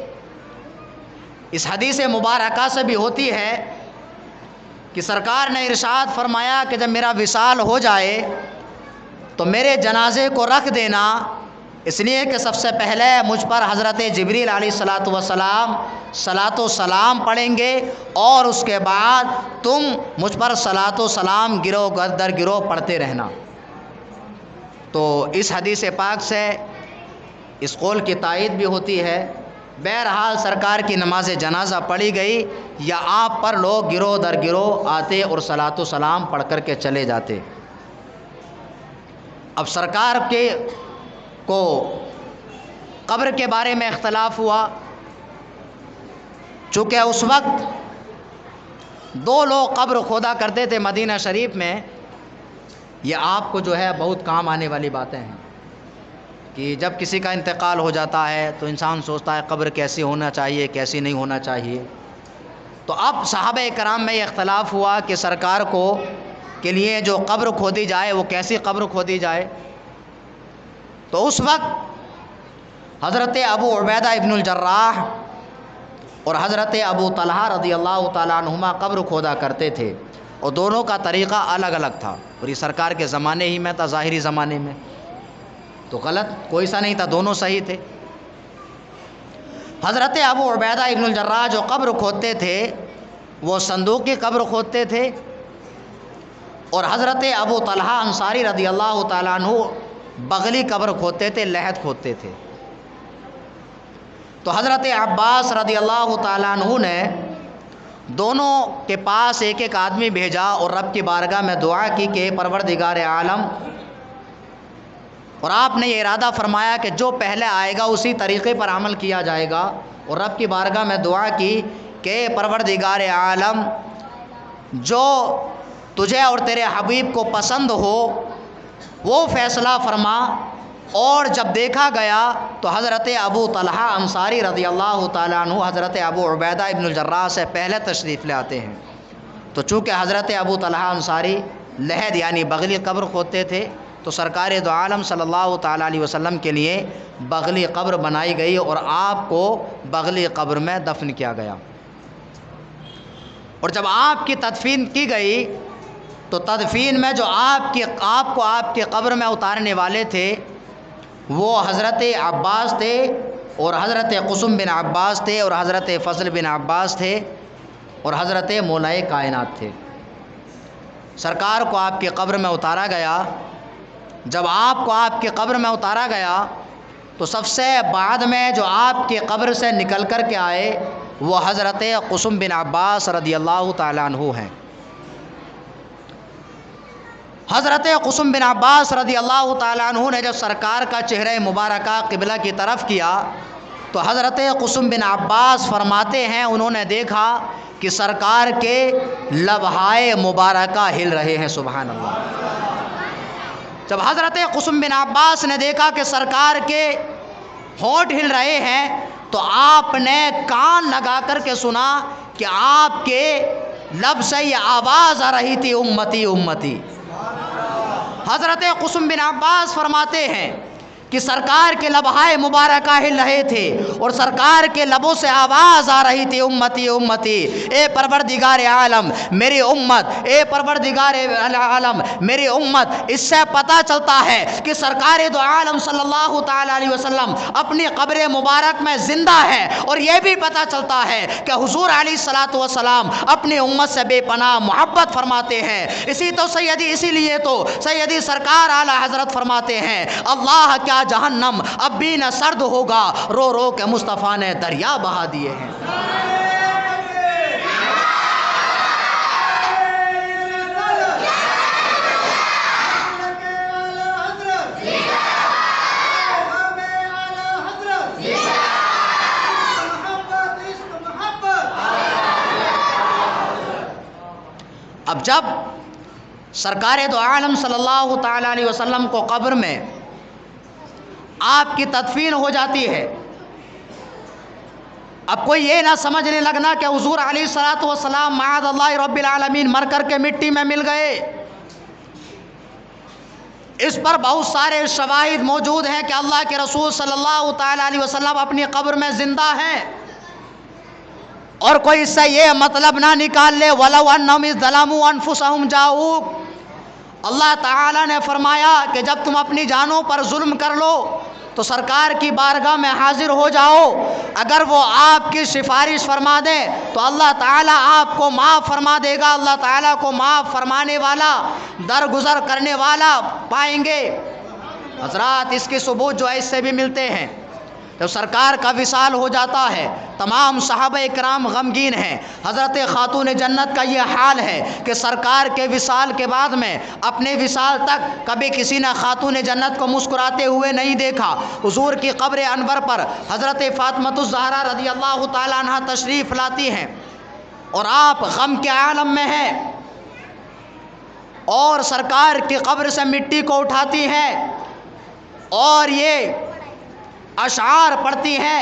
اس حدیث مبارکہ سے بھی ہوتی ہے کہ سرکار نے ارشاد فرمایا کہ جب میرا وصال ہو جائے تو میرے جنازے کو رکھ دینا، اس لیے کہ سب سے پہلے مجھ پر حضرت جبریل علیہ الصلاۃ والسلام صلاۃ و سلام پڑھیں گے، اور اس کے بعد تم مجھ پر صلاۃ و سلام گروہ در گروہ پڑھتے رہنا۔ تو اس حدیث پاک سے اس قول کی تائید بھی ہوتی ہے۔ بہرحال سرکار کی نماز جنازہ پڑھی گئی یا آپ پر لوگ گروہ در گروہ آتے اور صلاۃ و سلام پڑھ کر کے چلے جاتے۔ اب سرکار کو قبر کے بارے میں اختلاف ہوا، چونکہ اس وقت دو لوگ قبر کھودا کرتے تھے مدینہ شریف میں۔ یہ آپ کو جو ہے بہت کام آنے والی باتیں ہیں کہ جب کسی کا انتقال ہو جاتا ہے تو انسان سوچتا ہے قبر کیسی ہونا چاہیے، کیسی نہیں ہونا چاہیے۔ تو اب صحابہ کرام میں یہ اختلاف ہوا کہ سرکار کے لیے جو قبر کھودی جائے وہ کیسی قبر کھودی جائے۔ تو اس وقت حضرت ابو عبیدہ ابن الجراح اور حضرت ابو طلحہ رضی اللہ تعالیٰ عنہما قبر کھودا کرتے تھے، اور دونوں کا طریقہ الگ الگ تھا، اور یہ سرکار کے زمانے ہی میں تھا، ظاہری زمانے میں تو غلط کوئی سا نہیں تھا، دونوں صحیح تھے۔ حضرت ابو عبیدہ ابن الجراح جو قبر کھودتے تھے وہ صندوق کی قبر کھودتے تھے، اور حضرت ابو طلحہ انصاری رضی اللہ تعالیٰ عنہ بغلی قبر کھودتے تھے، لحد کھودتے تھے۔ تو حضرت عباس رضی اللہ تعالیٰ عنہ نے دونوں کے پاس ایک ایک آدمی بھیجا اور رب کی بارگاہ میں دعا کی کہ پروردگار عالم، اور آپ نے یہ ارادہ فرمایا کہ جو پہلے آئے گا اسی طریقے پر عمل کیا جائے گا، اور رب کی بارگاہ میں دعا کی کہ پروردگار عالم جو تجھے اور تیرے حبیب کو پسند ہو وہ فیصلہ فرما۔ اور جب دیکھا گیا تو حضرت ابو طلحہ انصاری رضی اللہ تعالیٰ عنہ حضرت ابو عبیدہ ابن الجراح سے پہلے تشریف لے آتے ہیں۔ تو چونکہ حضرت ابو طلحہ انصاری لحد یعنی بغلی قبر کھودتے تھے، تو سرکار دو عالم صلی اللہ تعالیٰ علیہ وسلم کے لیے بغلی قبر بنائی گئی اور آپ کو بغلی قبر میں دفن کیا گیا۔ اور جب آپ کی تدفین کی گئی تو تدفین میں جو آپ کو آپ کے قبر میں اتارنے والے تھے وہ حضرت عباس تھے، اور حضرت قسم بن عباس تھے، اور حضرت فضل بن عباس تھے، اور حضرت مولائے کائنات تھے۔ سرکار کو آپ کی قبر میں اتارا گیا۔ جب آپ کو آپ کی قبر میں اتارا گیا تو سب سے بعد میں جو آپ کی قبر سے نکل کر کے آئے وہ حضرت قسم بن عباس رضی اللہ تعالیٰ عنہ ہیں۔ حضرت قسم بن عباس رضی اللہ تعالیٰ عنہ نے جب سرکار کا چہرہ مبارکہ قبلہ کی طرف کیا تو حضرت قسم بن عباس فرماتے ہیں انہوں نے دیکھا کہ سرکار کے لبہائے مبارکہ ہل رہے ہیں، سبحان اللہ۔ جب حضرت قسم بن عباس نے دیکھا کہ سرکار کے ہونٹ ہل رہے ہیں تو آپ نے کان لگا کر کے سنا کہ آپ کے لب سے یہ آواز آ رہی تھی، امتی امتی۔ حضرت قسم بن عباس فرماتے ہیں کہ سرکار کے لبہائے مبارکہ ہل رہے تھے اور سرکار کے لبوں سے آواز آ رہی تھی، امتی امتی، اے پروردگار عالم میری امت، اے پروردگار عالم میری امت۔ اس سے پتہ چلتا ہے کہ سرکار دو عالم صلی اللہ تعالی علیہ وسلم اپنی قبر مبارک میں زندہ ہے، اور یہ بھی پتہ چلتا ہے کہ حضور علیہ الصلوۃ والسلام اپنی امت سے بے پناہ محبت فرماتے ہیں۔ اسی لیے تو سیدی سرکار اعلی حضرت فرماتے ہیں، اللہ کیا جہنم اب بھی نہ سرد ہوگا، رو رو کے مصطفیٰ نے دریا بہا دیے ہیں۔ اب جب سرکار دو عالم صلی اللہ تعالی علیہ وسلم کو قبر میں آپ کی تدفین ہو جاتی ہے، اب کوئی یہ نہ سمجھنے لگنا کہ حضور علیہ الصلوۃ والسلام معاذ اللہ رب العالمین مر کر کے مٹی میں مل گئے۔ اس پر بہت سارے شواہد موجود ہیں کہ اللہ کے رسول صلی اللہ تعالی علیہ وسلم اپنی قبر میں زندہ ہیں، اور کوئی اس سے یہ مطلب نہ نکال لے وَلَوْ أَنَّهُمْ إِذْ ظَلَمُوا أَنفُسَهُمْ جَاءُوكَ۔ اللہ تعالیٰ نے فرمایا کہ جب تم اپنی جانوں پر ظلم کر لو تو سرکار کی بارگاہ میں حاضر ہو جاؤ، اگر وہ آپ کی سفارش فرما دیں تو اللہ تعالیٰ آپ کو معاف فرما دے گا، اللہ تعالیٰ کو معاف فرمانے والا، درگزر کرنے والا پائیں گے۔ حضرات اس کے ثبوت جو ہے اس سے بھی ملتے ہیں۔ جب سرکار کا وصال ہو جاتا ہے تمام صحابہ کرام غمگین ہیں۔ حضرت خاتون جنت کا یہ حال ہے کہ سرکار کے وصال کے بعد میں اپنے وصال تک کبھی کسی نے خاتون جنت کو مسکراتے ہوئے نہیں دیکھا۔ حضور کی قبر انور پر حضرت فاطمہ الزہرا رضی اللہ تعالیٰ عنہ تشریف لاتی ہیں اور آپ غم کے عالم میں ہیں، اور سرکار کی قبر سے مٹی کو اٹھاتی ہیں اور یہ اشعار پڑھتی ہیں،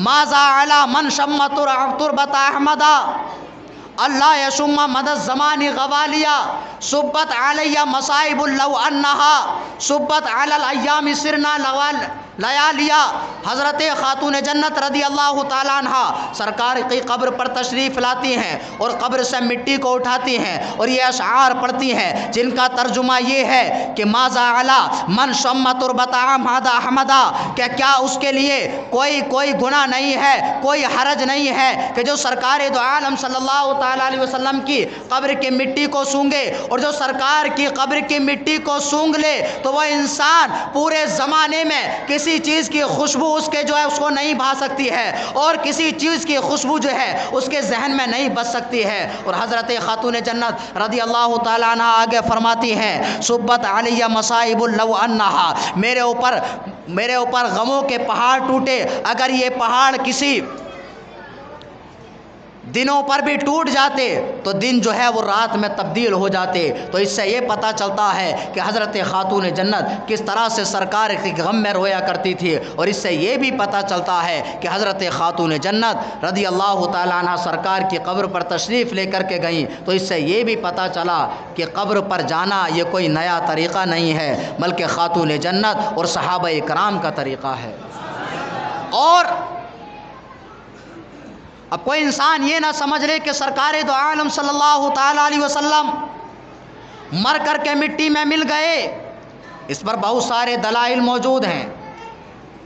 ماذا علی من شم تربت احمدا اللہ یشم مد الزمان غوالیا صبت علی مصائب لو انہا صبت علی الایام سرنا لیالیا۔ حضرت خاتون جنت رضی اللہ تعالیٰ عنہ سرکار کی قبر پر تشریف لاتی ہیں اور قبر سے مٹی کو اٹھاتی ہیں اور یہ اشعار پڑھتی ہیں جن کا ترجمہ یہ ہے کہ ماذا علی من شم تربت احمدا، کہ کیا اس کے لیے کوئی گناہ نہیں ہے، کوئی حرج نہیں ہے کہ جو سرکار دو عالم صلی اللہ تعالیٰ علیہ وسلم کی قبر کی مٹی کو سونگے، اور جو سرکار کی قبر کی مٹی کو سونگ لے تو وہ انسان پورے زمانے میں کسی چیز کی خوشبو اس کے جو ہے اس کو نہیں بھا سکتی ہے، اور کسی چیز کی خوشبو جو ہے اس کے ذہن میں نہیں بس سکتی ہے۔ اور حضرت خاتون جنت رضی اللہ تعالیٰ عنہ آگے فرماتی ہیں، صبت علی مصائب لو انہا، میرے اوپر غموں کے پہاڑ ٹوٹے، اگر یہ پہاڑ کسی دنوں پر بھی ٹوٹ جاتے تو دن جو ہے وہ رات میں تبدیل ہو جاتے۔ تو اس سے یہ پتہ چلتا ہے کہ حضرت خاتون جنت کس طرح سے سرکار کے غم میں رویا کرتی تھی، اور اس سے یہ بھی پتہ چلتا ہے کہ حضرت خاتون جنت رضی اللہ تعالیٰ عنہ سرکار کی قبر پر تشریف لے کر کے گئیں، تو اس سے یہ بھی پتہ چلا کہ قبر پر جانا یہ کوئی نیا طریقہ نہیں ہے، بلکہ خاتون جنت اور صحابہ کرام کا طریقہ ہے۔ اور اب کوئی انسان یہ نہ سمجھ لے کہ سرکار دو عالم صلی اللہ تعالیٰ علیہ وسلم مر کر کے مٹی میں مل گئے، اس پر بہت سارے دلائل موجود ہیں۔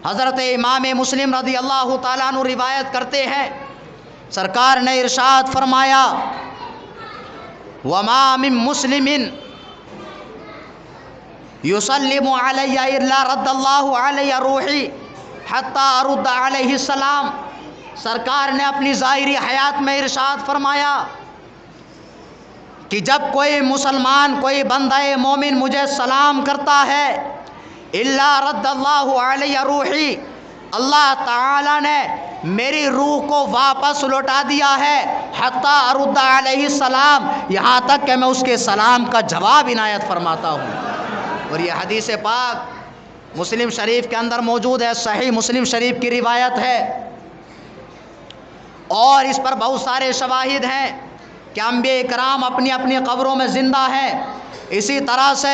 حضرت امام مسلم رضی اللہ تعالیٰ عنہ روایت کرتے ہیں، سرکار نے ارشاد فرمایا، وَمَا مِن مُسْلِمٍ يُسَلِّمُ عَلَيَّ إِلَّا رَدَّ اللَّهُ عَلَيَّ رُوحِي حَتَّى أَرُدَّ عَلَيْهِ السَّلَامَ۔ سرکار نے اپنی ظاہری حیات میں ارشاد فرمایا کہ جب کوئی مسلمان، کوئی بندہ مومن مجھے سلام کرتا ہے، الا رد اللہ علیہ روحی، اللہ تعالی نے میری روح کو واپس لوٹا دیا ہے، حتی ارد علیہ السلام، یہاں تک کہ میں اس کے سلام کا جواب عنایت فرماتا ہوں۔ اور یہ حدیث پاک مسلم شریف کے اندر موجود ہے، صحیح مسلم شریف کی روایت ہے، اور اس پر بہت سارے شواہد ہیں کہ انبیاء کرام اپنی اپنی قبروں میں زندہ ہیں۔ اسی طرح سے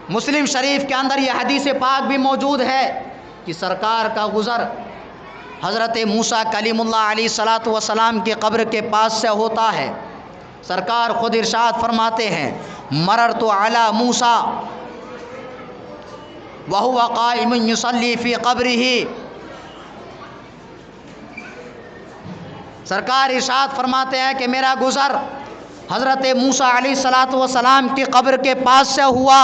مسلم شریف کے اندر یہ حدیث پاک بھی موجود ہے کہ سرکار کا گزر حضرت موسیٰ کلیم اللہ علیہ الصلاۃ والسلام کی قبر کے پاس سے ہوتا ہے۔ سرکار خود ارشاد فرماتے ہیں مررت علی موسیٰ وہو قائم یصلی فی قبرہ۔ سرکار ارشاد فرماتے ہیں کہ میرا گزر حضرت موسیٰ علیہ الصلاۃ والسلام کی قبر کے پاس سے ہوا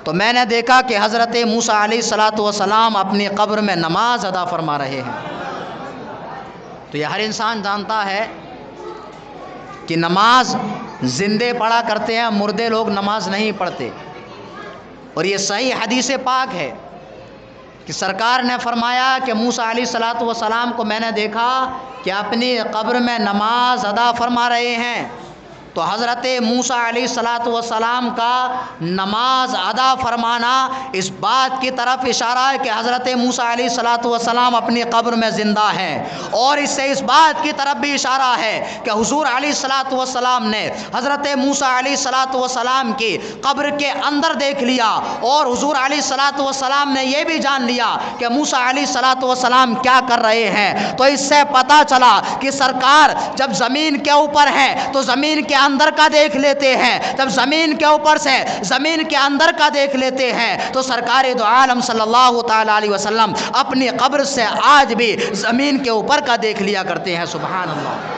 تو میں نے دیکھا کہ حضرت موسیٰ علیہ الصلاۃ والسلام اپنی قبر میں نماز ادا فرما رہے ہیں۔ تو یہ ہر انسان جانتا ہے کہ نماز زندے پڑھا کرتے ہیں، مردے لوگ نماز نہیں پڑھتے، اور یہ صحیح حدیث پاک ہے کہ سرکار نے فرمایا کہ موسیٰ علیہ الصلاۃ والسلام کو میں نے دیکھا کہ اپنی قبر میں نماز ادا فرما رہے ہیں۔ تو حضرت موسیٰ علیہ الصلاۃ والسلام کا نماز ادا فرمانا اس بات کی طرف اشارہ ہے کہ حضرت موسیٰ علیہ الصلاۃ والسلام اپنی قبر میں زندہ ہیں، اور اس سے اس بات کی طرف بھی اشارہ ہے کہ حضور علیہ الصلاۃ والسلام نے حضرت موسیٰ علیہ الصلاۃ والسلام کی قبر کے اندر دیکھ لیا، اور حضور علیہ الصلاۃ والسلام نے یہ بھی جان لیا کہ موسیٰ علیہ الصلاۃ والسلام کیا کر رہے ہیں۔ تو اس سے پتہ چلا کہ سرکار جب زمین کے اوپر ہے تو زمین کے اندر کا دیکھ لیتے ہیں، جب زمین کے اوپر سے زمین کے اندر کا دیکھ لیتے ہیں، تو سرکار دو عالم صلی اللہ تعالی علیہ وسلم اپنی قبر سے آج بھی زمین کے اوپر کا دیکھ لیا کرتے ہیں۔ سبحان اللہ۔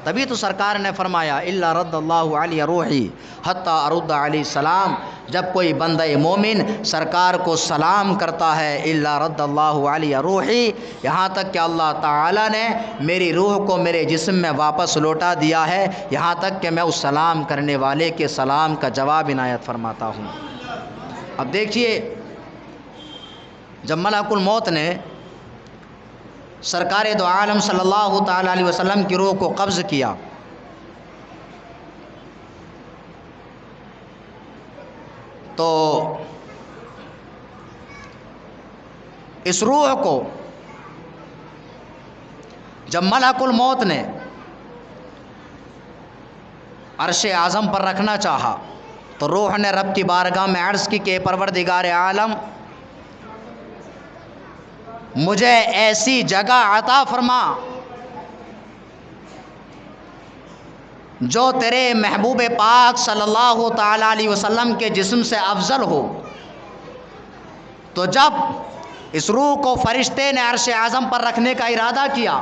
تبھی تو سرکار نے فرمایا الا رد اللہ علی روحی حتی ارد علیہ السلام، جب کوئی بندہ مومن سرکار کو سلام کرتا ہے الا رد اللہ علی روحی، یہاں تک کہ اللہ تعالیٰ نے میری روح کو میرے جسم میں واپس لوٹا دیا ہے، یہاں تک کہ میں اس سلام کرنے والے کے سلام کا جواب عنایت فرماتا ہوں۔ اب دیکھیے جب ملک الموت نے سرکار دو عالم صلی اللہ تعالی علیہ وسلم کی روح کو قبض کیا تو اس روح کو جب ملک الموت نے عرش اعظم پر رکھنا چاہا تو روح نے رب کی بارگاہ میں عرض کی کہ پروردگار عالم مجھے ایسی جگہ عطا فرما جو تیرے محبوب پاک صلی اللہ تعالی علیہ وسلم کے جسم سے افضل ہو۔ تو جب اس روح کو فرشتے نے عرش اعظم پر رکھنے کا ارادہ کیا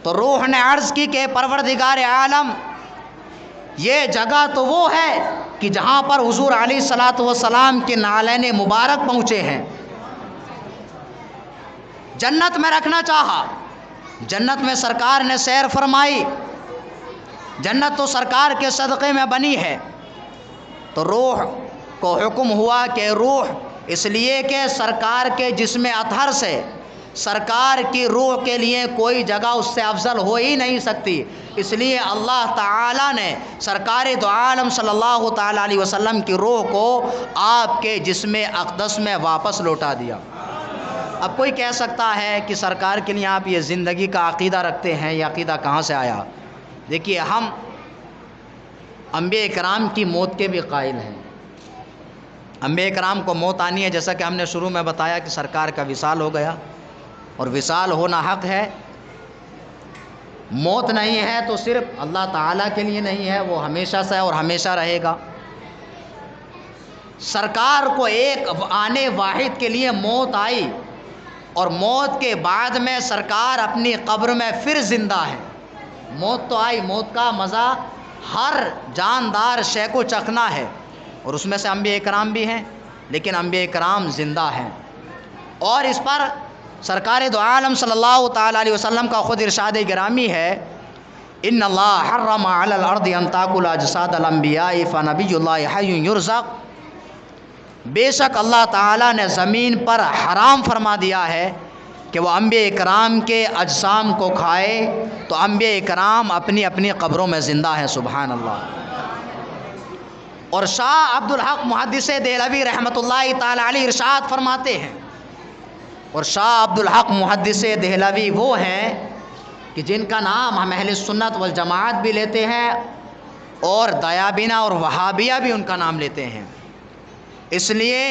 تو روح نے عرض کی کہ پروردگار عالم یہ جگہ تو وہ ہے کہ جہاں پر حضور علیہ الصلاۃ والسلام کے نعلین مبارک پہنچے ہیں۔ جنت میں رکھنا چاہا، جنت میں سرکار نے سیر فرمائی، جنت تو سرکار کے صدقے میں بنی ہے، تو روح کو حکم ہوا کہ روح اس لیے کہ سرکار کے جسم اطہر سے سرکار کی روح کے لیے کوئی جگہ اس سے افضل ہو ہی نہیں سکتی، اس لیے اللہ تعالیٰ نے سرکار دو عالم صلی اللہ تعالیٰ علیہ وسلم کی روح کو آپ کے جسم اقدس میں واپس لوٹا دیا۔ اب کوئی کہہ سکتا ہے کہ سرکار کے لیے آپ یہ زندگی کا عقیدہ رکھتے ہیں، یہ عقیدہ کہاں سے آیا؟ دیکھیے ہم انبیاء کرام کی موت کے بھی قائل ہیں، انبیاء کرام کو موت آنی ہے، جیسا کہ ہم نے شروع میں بتایا کہ سرکار کا وصال ہو گیا، اور وصال ہونا حق ہے۔ موت نہیں ہے تو صرف اللہ تعالیٰ کے لیے نہیں ہے، وہ ہمیشہ سے اور ہمیشہ رہے گا۔ سرکار کو ایک آنے واحد کے لیے موت آئی، اور موت کے بعد میں سرکار اپنی قبر میں پھر زندہ ہے۔ موت تو آئی، موت کا مزہ ہر جاندار شے کو چکھنا ہے، اور اس میں سے انبیاء کرام بھی ہیں، لیکن انبیاء کرام زندہ ہیں۔ اور اس پر سرکار دو عالم صلی اللہ تعالی علیہ وسلم کا خود ارشاد گرامی ہے ان اللہ حرم علی الارض ان تاکل اجساد الانبیاء فنبی اللہ حی یرزق، بے شک اللہ تعالیٰ نے زمین پر حرام فرما دیا ہے کہ وہ انبیاء کرام کے اجسام کو کھائے، تو انبیاء کرام اپنی اپنی قبروں میں زندہ ہیں۔ سبحان اللہ۔ اور شاہ عبد الحق محدث دہلوی رحمۃ اللہ تعالی علیہ ارشاد فرماتے ہیں، اور شاہ عبد الحق محدث دہلوی وہ ہیں کہ جن کا نام ہم اہل سنت والجماعت بھی لیتے ہیں، اور دیابینہ اور وہابیہ بھی ان کا نام لیتے ہیں۔ اس لیے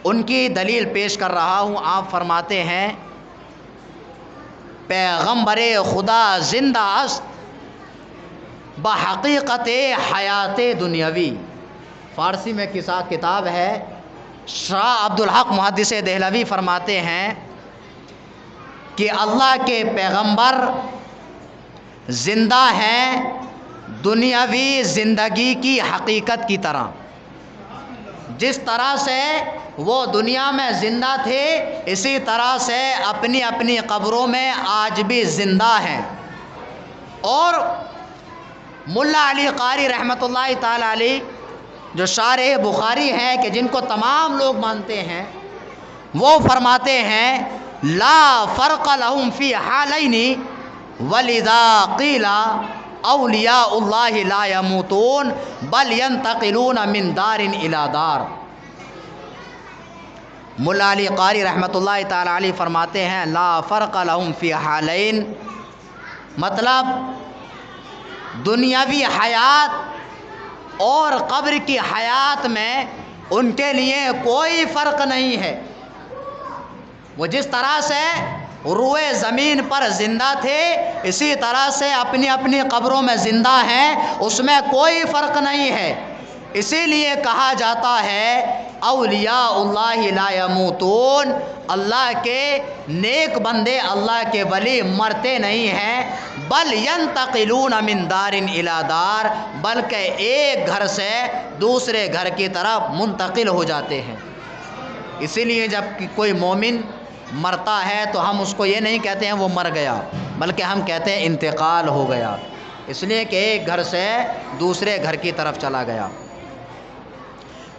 ان کی دلیل پیش کر رہا ہوں۔ آپ فرماتے ہیں پیغمبر خدا زندہ است بحقیقت حیات دنیاوی۔ فارسی میں کتاب ہے، شاہ عبدالحق محدث دہلوی فرماتے ہیں کہ اللہ کے پیغمبر زندہ ہیں دنیاوی زندگی کی حقیقت کی طرح۔ جس طرح سے وہ دنیا میں زندہ تھے اسی طرح سے اپنی اپنی قبروں میں آج بھی زندہ ہیں۔ اور ملا علی قاری رحمۃ اللہ تعالی علیہ جو شارح بخاری ہیں کہ جن کو تمام لوگ مانتے ہیں، وہ فرماتے ہیں لا فرق لهم فی حالین ولذا قیل اولیاء اللہ لا یموتون بل ینتقلون من دار الی دار۔ ملا علی قاری رحمۃ اللہ تعالی علیہ فرماتے ہیں لا فرق لهم فی حالین، مطلب دنیاوی حیات اور قبر کی حیات میں ان کے لیے کوئی فرق نہیں ہے۔ وہ جس طرح سے روئے زمین پر زندہ تھے اسی طرح سے اپنی اپنی قبروں میں زندہ ہیں، اس میں کوئی فرق نہیں ہے۔ اسی لیے کہا جاتا ہے اولیاء اللہ لا یموتون، اللہ کے نیک بندے اللہ کے ولی مرتے نہیں ہیں، بل ینتقلون من دار الی دار، بلکہ ایک گھر سے دوسرے گھر کی طرف منتقل ہو جاتے ہیں۔ اسی لیے جب کوئی مومن مرتا ہے تو ہم اس کو یہ نہیں کہتے ہیں وہ مر گیا، بلکہ ہم کہتے ہیں انتقال ہو گیا، اس لیے کہ ایک گھر سے دوسرے گھر کی طرف چلا گیا۔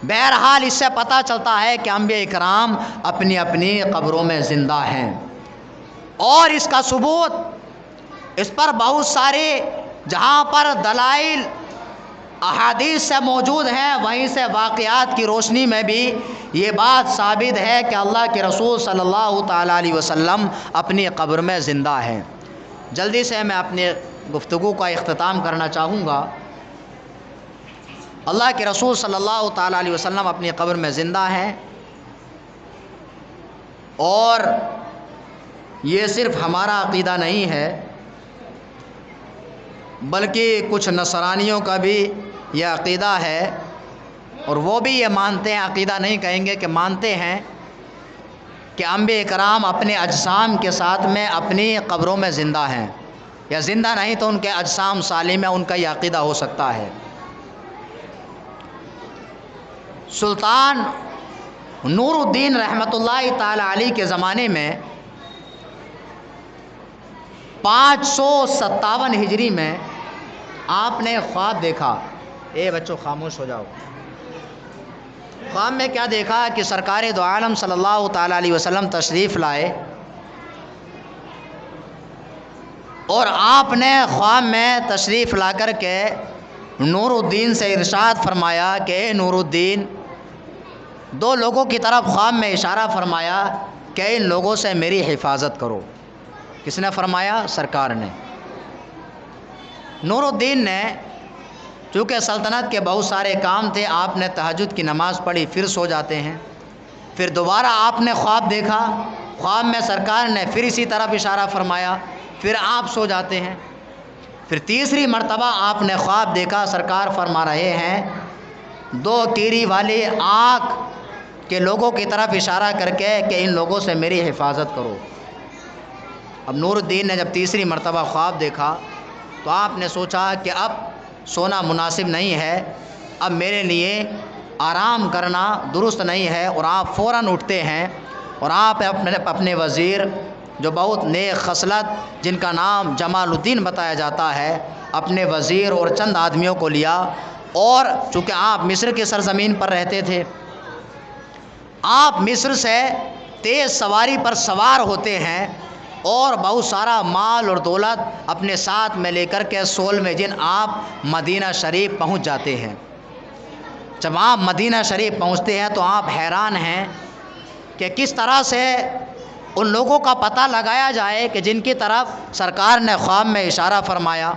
بہرحال اس سے پتہ چلتا ہے کہ انبیاء اکرام اپنی اپنی قبروں میں زندہ ہیں، اور اس کا ثبوت اس پر بہت سارے جہاں پر دلائل احادیث سے موجود ہیں وہیں سے واقعات کی روشنی میں بھی یہ بات ثابت ہے کہ اللہ کے رسول صلی اللہ تعالیٰ علیہ وسلم اپنی قبر میں زندہ ہیں۔ جلدی سے میں اپنی گفتگو کا اختتام کرنا چاہوں گا۔ اللہ کے رسول صلی اللہ تعالیٰ علیہ وسلم اپنی قبر میں زندہ ہیں، اور یہ صرف ہمارا عقیدہ نہیں ہے بلکہ کچھ نصرانیوں کا بھی یہ عقیدہ ہے، اور وہ بھی یہ مانتے ہیں، عقیدہ نہیں کہیں گے کہ مانتے ہیں کہ انبیاء کرام اپنے اجسام کے ساتھ میں اپنی قبروں میں زندہ ہیں، یا زندہ نہیں تو ان کے اجسام سالم ہیں، ان کا یہ عقیدہ ہو سکتا ہے۔ سلطان نور الدین رحمۃ اللہ تعالی علیہ کے زمانے میں 557 ہجری میں آپ نے خواب دیکھا۔ اے بچوں خاموش ہو جاؤ۔ خواب میں کیا دیکھا کہ سرکار دو عالم صلی اللہ تعالیٰ علیہ وسلم تشریف لائے، اور آپ نے خواب میں تشریف لا کر کے نور الدین سے ارشاد فرمایا کہ اے نور الدین، دو لوگوں کی طرف خواب میں اشارہ فرمایا کہ ان لوگوں سے میری حفاظت کرو۔ کس نے فرمایا؟ سرکار نے۔ نور الدین نے، چونکہ سلطنت کے بہت سارے کام تھے، آپ نے تہجد کی نماز پڑھی، پھر سو جاتے ہیں، پھر دوبارہ آپ نے خواب دیکھا، خواب میں سرکار نے پھر اسی طرف اشارہ فرمایا، پھر آپ سو جاتے ہیں، پھر تیسری مرتبہ آپ نے خواب دیکھا، سرکار فرما رہے ہیں دو تیری والی آنکھ کے لوگوں کی طرف اشارہ کر کے کہ ان لوگوں سے میری حفاظت کرو۔ اب نور الدین نے جب تیسری مرتبہ خواب دیکھا تو آپ نے سوچا کہ اب سونا مناسب نہیں ہے، اب میرے لیے آرام کرنا درست نہیں ہے، اور آپ فوراً اٹھتے ہیں اور آپ اپنے وزیر جو بہت نیک خصلت جن کا نام جمال الدین بتایا جاتا ہے، اپنے وزیر اور چند آدمیوں کو لیا، اور چونکہ آپ مصر کی سرزمین پر رہتے تھے، آپ مصر سے تیز سواری پر سوار ہوتے ہیں اور بہت سارا مال اور دولت اپنے ساتھ میں لے کر کے 16ویں دن آپ مدینہ شریف پہنچ جاتے ہیں۔ جب آپ مدینہ شریف پہنچتے ہیں تو آپ حیران ہیں کہ کس طرح سے ان لوگوں کا پتہ لگایا جائے کہ جن کی طرف سرکار نے خواب میں اشارہ فرمایا۔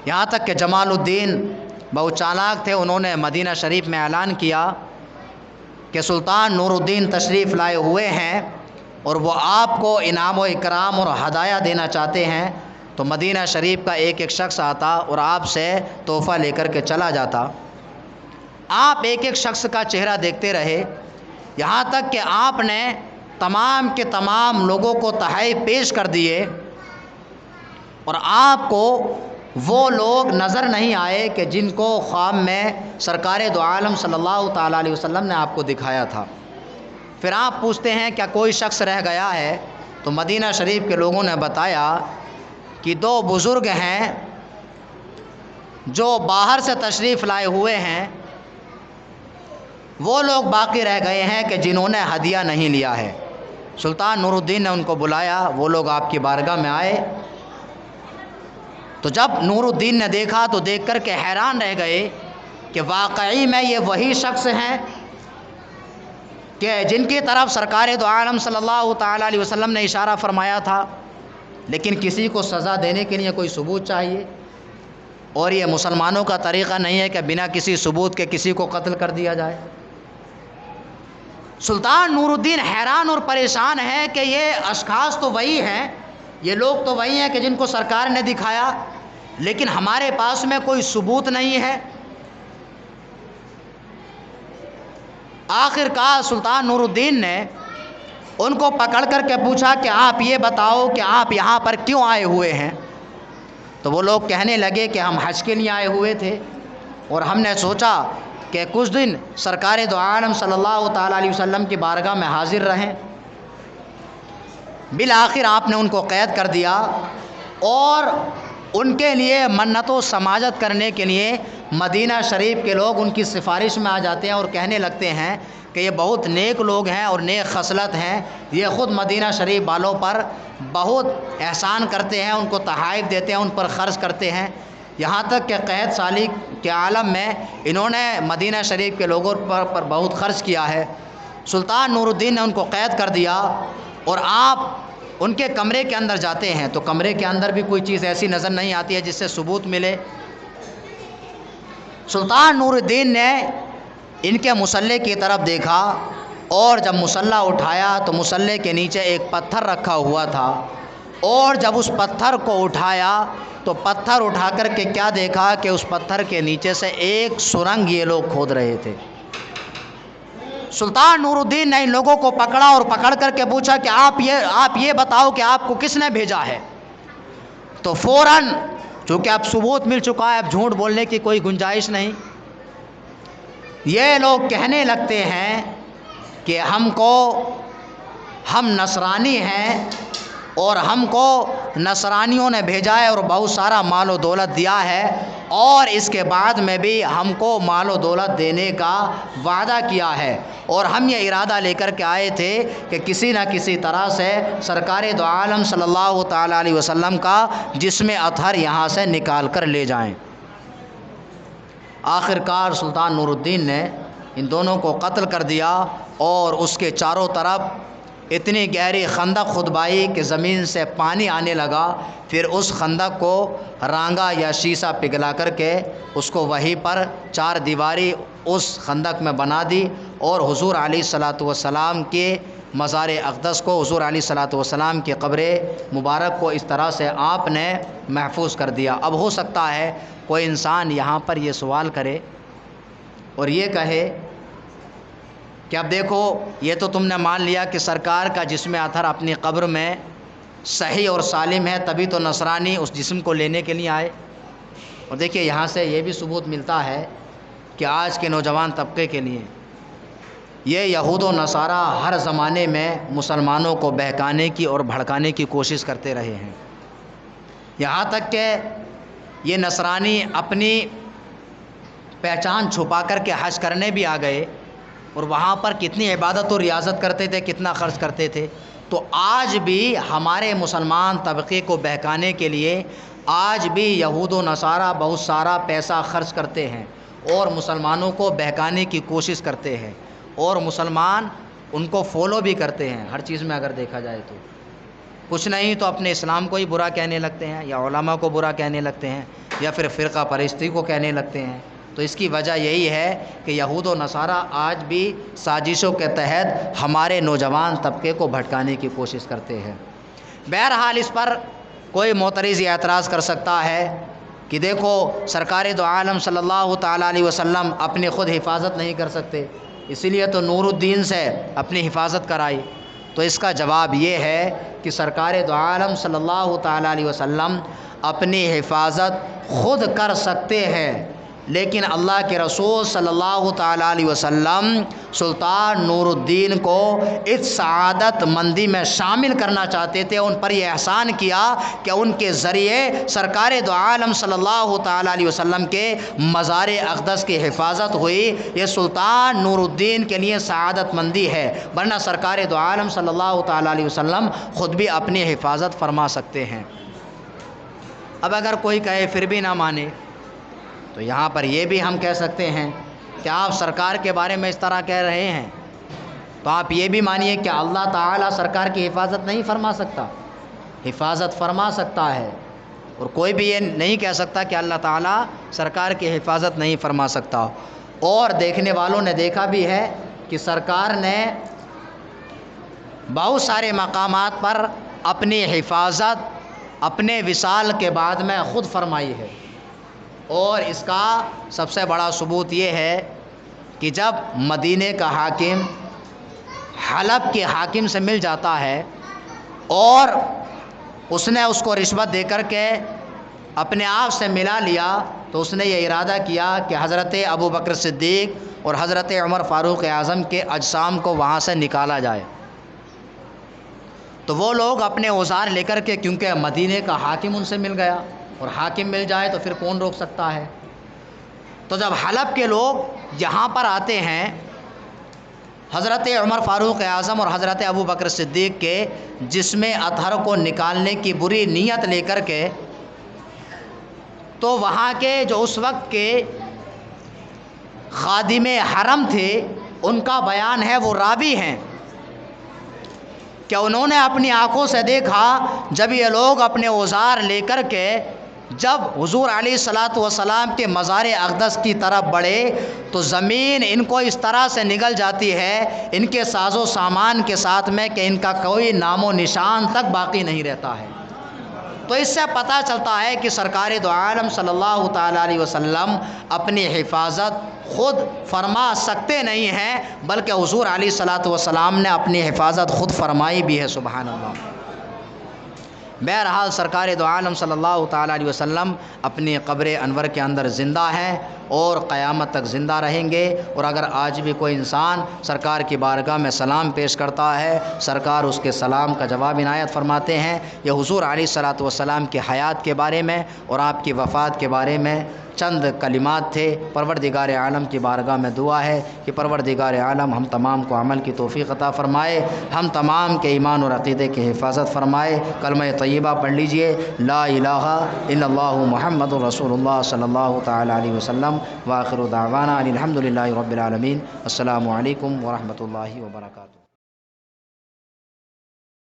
یہاں تک کہ جمال الدین بہت چالاک تھے، انہوں نے مدینہ شریف میں اعلان کیا کہ سلطان نور الدین تشریف لائے ہوئے ہیں اور وہ آپ کو انعام و اکرام اور ہدایہ دینا چاہتے ہیں، تو مدینہ شریف کا ایک ایک شخص آتا اور آپ سے تحفہ لے کر کے چلا جاتا۔ آپ ایک ایک شخص کا چہرہ دیکھتے رہے، یہاں تک کہ آپ نے تمام کے تمام لوگوں کو تحائف پیش کر دیے، اور آپ کو وہ لوگ نظر نہیں آئے کہ جن کو خواب میں سرکار دو عالم صلی اللہ تعالیٰ علیہ وسلم نے آپ کو دکھایا تھا۔ پھر آپ پوچھتے ہیں کیا کوئی شخص رہ گیا ہے؟ تو مدینہ شریف کے لوگوں نے بتایا کہ دو بزرگ ہیں جو باہر سے تشریف لائے ہوئے ہیں، وہ لوگ باقی رہ گئے ہیں کہ جنہوں نے ہدیہ نہیں لیا ہے۔ سلطان نور الدین نے ان کو بلایا، وہ لوگ آپ کی بارگاہ میں آئے، تو جب نور الدین نے دیکھا تو دیکھ کر کے حیران رہ گئے کہ واقعی میں یہ وہی شخص ہیں کہ جن کی طرف سرکار دو عالم صلی اللہ تعالیٰ علیہ وسلم نے اشارہ فرمایا تھا، لیکن کسی کو سزا دینے کے لیے کوئی ثبوت چاہیے، اور یہ مسلمانوں کا طریقہ نہیں ہے کہ بنا کسی ثبوت کے کسی کو قتل کر دیا جائے۔ سلطان نور الدین حیران اور پریشان ہے کہ یہ اشخاص تو وہی ہیں، یہ لوگ تو وہی ہیں کہ جن کو سرکار نے دکھایا، لیکن ہمارے پاس میں کوئی ثبوت نہیں ہے۔ آخر کار سلطان نور الدین نے ان کو پکڑ کر کے پوچھا کہ آپ یہ بتاؤ کہ آپ یہاں پر کیوں آئے ہوئے ہیں؟ تو وہ لوگ کہنے لگے کہ ہم حج کے لیے آئے ہوئے تھے، اور ہم نے سوچا کہ کچھ دن سرکار دو عالم صلی اللہ تعالیٰ علیہ وسلم کی بارگاہ میں حاضر رہیں۔ بالآخر آپ نے ان کو قید کر دیا، اور ان کے لیے منت و سماجت کرنے کے لیے مدینہ شریف کے لوگ ان کی سفارش میں آ جاتے ہیں اور کہنے لگتے ہیں کہ یہ بہت نیک لوگ ہیں اور نیک خصلت ہیں، یہ خود مدینہ شریف والوں پر بہت احسان کرتے ہیں، ان کو تحائف دیتے ہیں، ان پر خرچ کرتے ہیں، یہاں تک کہ قحط سالی کے عالم میں انہوں نے مدینہ شریف کے لوگوں پر بہت خرچ کیا ہے۔ سلطان نور الدین نے ان کو قید کر دیا، اور آپ ان کے کمرے کے اندر جاتے ہیں تو کمرے کے اندر بھی کوئی چیز ایسی نظر نہیں آتی ہے جس سے ثبوت ملے۔ سلطان نور الدین نے ان کے مسلح کی طرف دیکھا، اور جب مسلح اٹھایا تو مسلح کے نیچے ایک پتھر رکھا ہوا تھا، اور جب اس پتھر کو اٹھایا تو پتھر اٹھا کر کے کیا دیکھا کہ اس پتھر کے نیچے سے ایک سرنگ یہ لوگ کھود رہے تھے۔ سلطان نور الدین نے ان لوگوں کو پکڑا اور پکڑ کر کے پوچھا کہ آپ یہ بتاؤ کہ آپ کو کس نے بھیجا ہے؟ تو فوراً چونکہ اب ثبوت مل چکا ہے، اب جھوٹ بولنے کی کوئی گنجائش نہیں، یہ لوگ کہنے لگتے ہیں کہ ہم نصرانی ہیں، اور ہم کو نصرانیوں نے بھیجا ہے اور بہت سارا مال و دولت دیا ہے، اور اس کے بعد میں بھی ہم کو مال و دولت دینے کا وعدہ کیا ہے، اور ہم یہ ارادہ لے کر کے آئے تھے کہ کسی نہ کسی طرح سے سرکار دو عالم صلی اللہ تعالیٰ علیہ وسلم کا جسم اطہر یہاں سے نکال کر لے جائیں۔ آخر کار سلطان نور الدین نے ان دونوں کو قتل کر دیا، اور اس کے چاروں طرف اتنی گہری خندق کھدوائی کہ زمین سے پانی آنے لگا، پھر اس خندق کو رانگا یا شیشہ پگھلا کر کے اس کو وہیں پر چار دیواری اس خندق میں بنا دی، اور حضور علیہ الصلاۃ والسلام کے مزار اقدس کو، حضور علیہ الصلاۃ والسلام کی قبر مبارک کو اس طرح سے آپ نے محفوظ کر دیا۔ اب ہو سکتا ہے کوئی انسان یہاں پر یہ سوال کرے اور یہ کہے کہ اب دیکھو، یہ تو تم نے مان لیا کہ سرکار کا جسم اطہر اپنی قبر میں صحیح اور سالم ہے، تبھی تو نصرانی اس جسم کو لینے کے لیے آئے۔ اور دیکھیے یہاں سے یہ بھی ثبوت ملتا ہے کہ آج کے نوجوان طبقے کے لیے یہ یہود و نصارہ ہر زمانے میں مسلمانوں کو بہکانے کی اور بھڑکانے کی کوشش کرتے رہے ہیں، یہاں تک کہ یہ نصرانی اپنی پہچان چھپا کر کے حج کرنے بھی آ گئے، اور وہاں پر کتنی عبادت و ریاضت کرتے تھے، کتنا خرچ کرتے تھے۔ تو آج بھی ہمارے مسلمان طبقے کو بہکانے کے لیے آج بھی یہود و نصارہ بہت سارا پیسہ خرچ کرتے ہیں اور مسلمانوں کو بہکانے کی کوشش کرتے ہیں، اور مسلمان ان کو فالو بھی کرتے ہیں ہر چیز میں اگر دیکھا جائے تو۔ کچھ نہیں تو اپنے اسلام کو ہی برا کہنے لگتے ہیں، یا علماء کو برا کہنے لگتے ہیں، یا پھر فرقہ پرستی کو کہنے لگتے ہیں۔ تو اس کی وجہ یہی ہے کہ یہود و نصارہ آج بھی سازشوں کے تحت ہمارے نوجوان طبقے کو بھٹکانے کی کوشش کرتے ہیں۔ بہرحال اس پر کوئی معترض یہ اعتراض کر سکتا ہے کہ دیکھو سرکار دو عالم صلی اللہ تعالیٰ علیہ وسلم اپنی خود حفاظت نہیں کر سکتے، اسی لیے تو نور الدین سے اپنی حفاظت کرائی۔ تو اس کا جواب یہ ہے کہ سرکار دو عالم صلی اللہ تعالیٰ علیہ وسلم اپنی حفاظت خود کر سکتے ہیں، لیکن اللہ کے رسول صلی اللہ تعالیٰ علیہ وسلم سلطان نور الدین کو اس سعادت مندی میں شامل کرنا چاہتے تھے۔ ان پر یہ احسان کیا کہ ان کے ذریعے سرکار دو عالم صلی اللہ تعالیٰ علیہ وسلم کے مزار اقدس کی حفاظت ہوئی۔ یہ سلطان نور الدین کے لیے سعادت مندی ہے، ورنہ سرکار دو عالم صلی اللہ تعالیٰ علیہ وسلم خود بھی اپنی حفاظت فرما سکتے ہیں۔ اب اگر کوئی کہے پھر بھی نہ مانے، تو یہاں پر یہ بھی ہم کہہ سکتے ہیں کہ آپ سرکار کے بارے میں اس طرح کہہ رہے ہیں تو آپ یہ بھی مانیے کہ اللہ تعالیٰ سرکار کی حفاظت نہیں فرما سکتا، حفاظت فرما سکتا ہے، اور کوئی بھی یہ نہیں کہہ سکتا کہ اللہ تعالیٰ سرکار کی حفاظت نہیں فرما سکتا۔ اور دیکھنے والوں نے دیکھا بھی ہے کہ سرکار نے بہت سارے مقامات پر اپنی حفاظت اپنے وصال کے بعد میں خود فرمائی ہے، اور اس کا سب سے بڑا ثبوت یہ ہے کہ جب مدینے کا حاکم حلب کے حاکم سے مل جاتا ہے اور اس نے اس کو رشوت دے کر کے اپنے آپ سے ملا لیا، تو اس نے یہ ارادہ کیا کہ حضرت ابو بکر صدیق اور حضرت عمر فاروق اعظم کے اجسام کو وہاں سے نکالا جائے۔ تو وہ لوگ اپنے اوزار لے کر کے، کیونکہ مدینے کا حاکم ان سے مل گیا، اور حاکم مل جائے تو پھر کون روک سکتا ہے۔ تو جب حلب کے لوگ یہاں پر آتے ہیں حضرت عمر فاروق اعظم اور حضرت ابو بکر صدیق کے جسم اطہر کو نکالنے کی بری نیت لے کر کے، تو وہاں کے جو اس وقت کے خادم حرم تھے ان کا بیان ہے، وہ راوی ہیں کہ انہوں نے اپنی آنکھوں سے دیکھا جب یہ لوگ اپنے اوزار لے کر کے جب حضور علیہ الصلاۃ والسلام کے مزار اقدس کی طرف بڑھے تو زمین ان کو اس طرح سے نگل جاتی ہے ان کے ساز و سامان کے ساتھ میں کہ ان کا کوئی نام و نشان تک باقی نہیں رہتا ہے۔ تو اس سے پتہ چلتا ہے کہ سرکار دو عالم صلی اللہ تعالیٰ علیہ وسلم اپنی حفاظت خود فرما سکتے نہیں ہیں، بلکہ حضور علیہ الصلاۃ والسلام نے اپنی حفاظت خود فرمائی بھی ہے، سبحان اللہ۔ بہرحال سرکار دو عالم صلی اللہ تعالیٰ علیہ وسلم اپنی قبر انور کے اندر زندہ ہیں اور قیامت تک زندہ رہیں گے۔ اور اگر آج بھی کوئی انسان سرکار کی بارگاہ میں سلام پیش کرتا ہے، سرکار اس کے سلام کا جواب عنایت فرماتے ہیں۔ یہ حضور علیہ الصلاۃ والسلام کی حیات کے بارے میں اور آپ کی وفات کے بارے میں چند کلمات تھے۔ پروردگار عالم کی بارگاہ میں دعا ہے کہ پروردگار عالم ہم تمام کو عمل کی توفیق عطا فرمائے، ہم تمام کے ایمان اور عقیدے کی حفاظت فرمائے۔ کلمہ طیبہ پڑھ لیجئے، لا الہ الا اللہ محمد رسول اللہ صلی اللہ تعالیٰ علیہ وسلم۔ وآخر دعوانا الحمد للہ رب العالمین۔ السلام علیکم ورحمۃ اللہ وبرکاتہ۔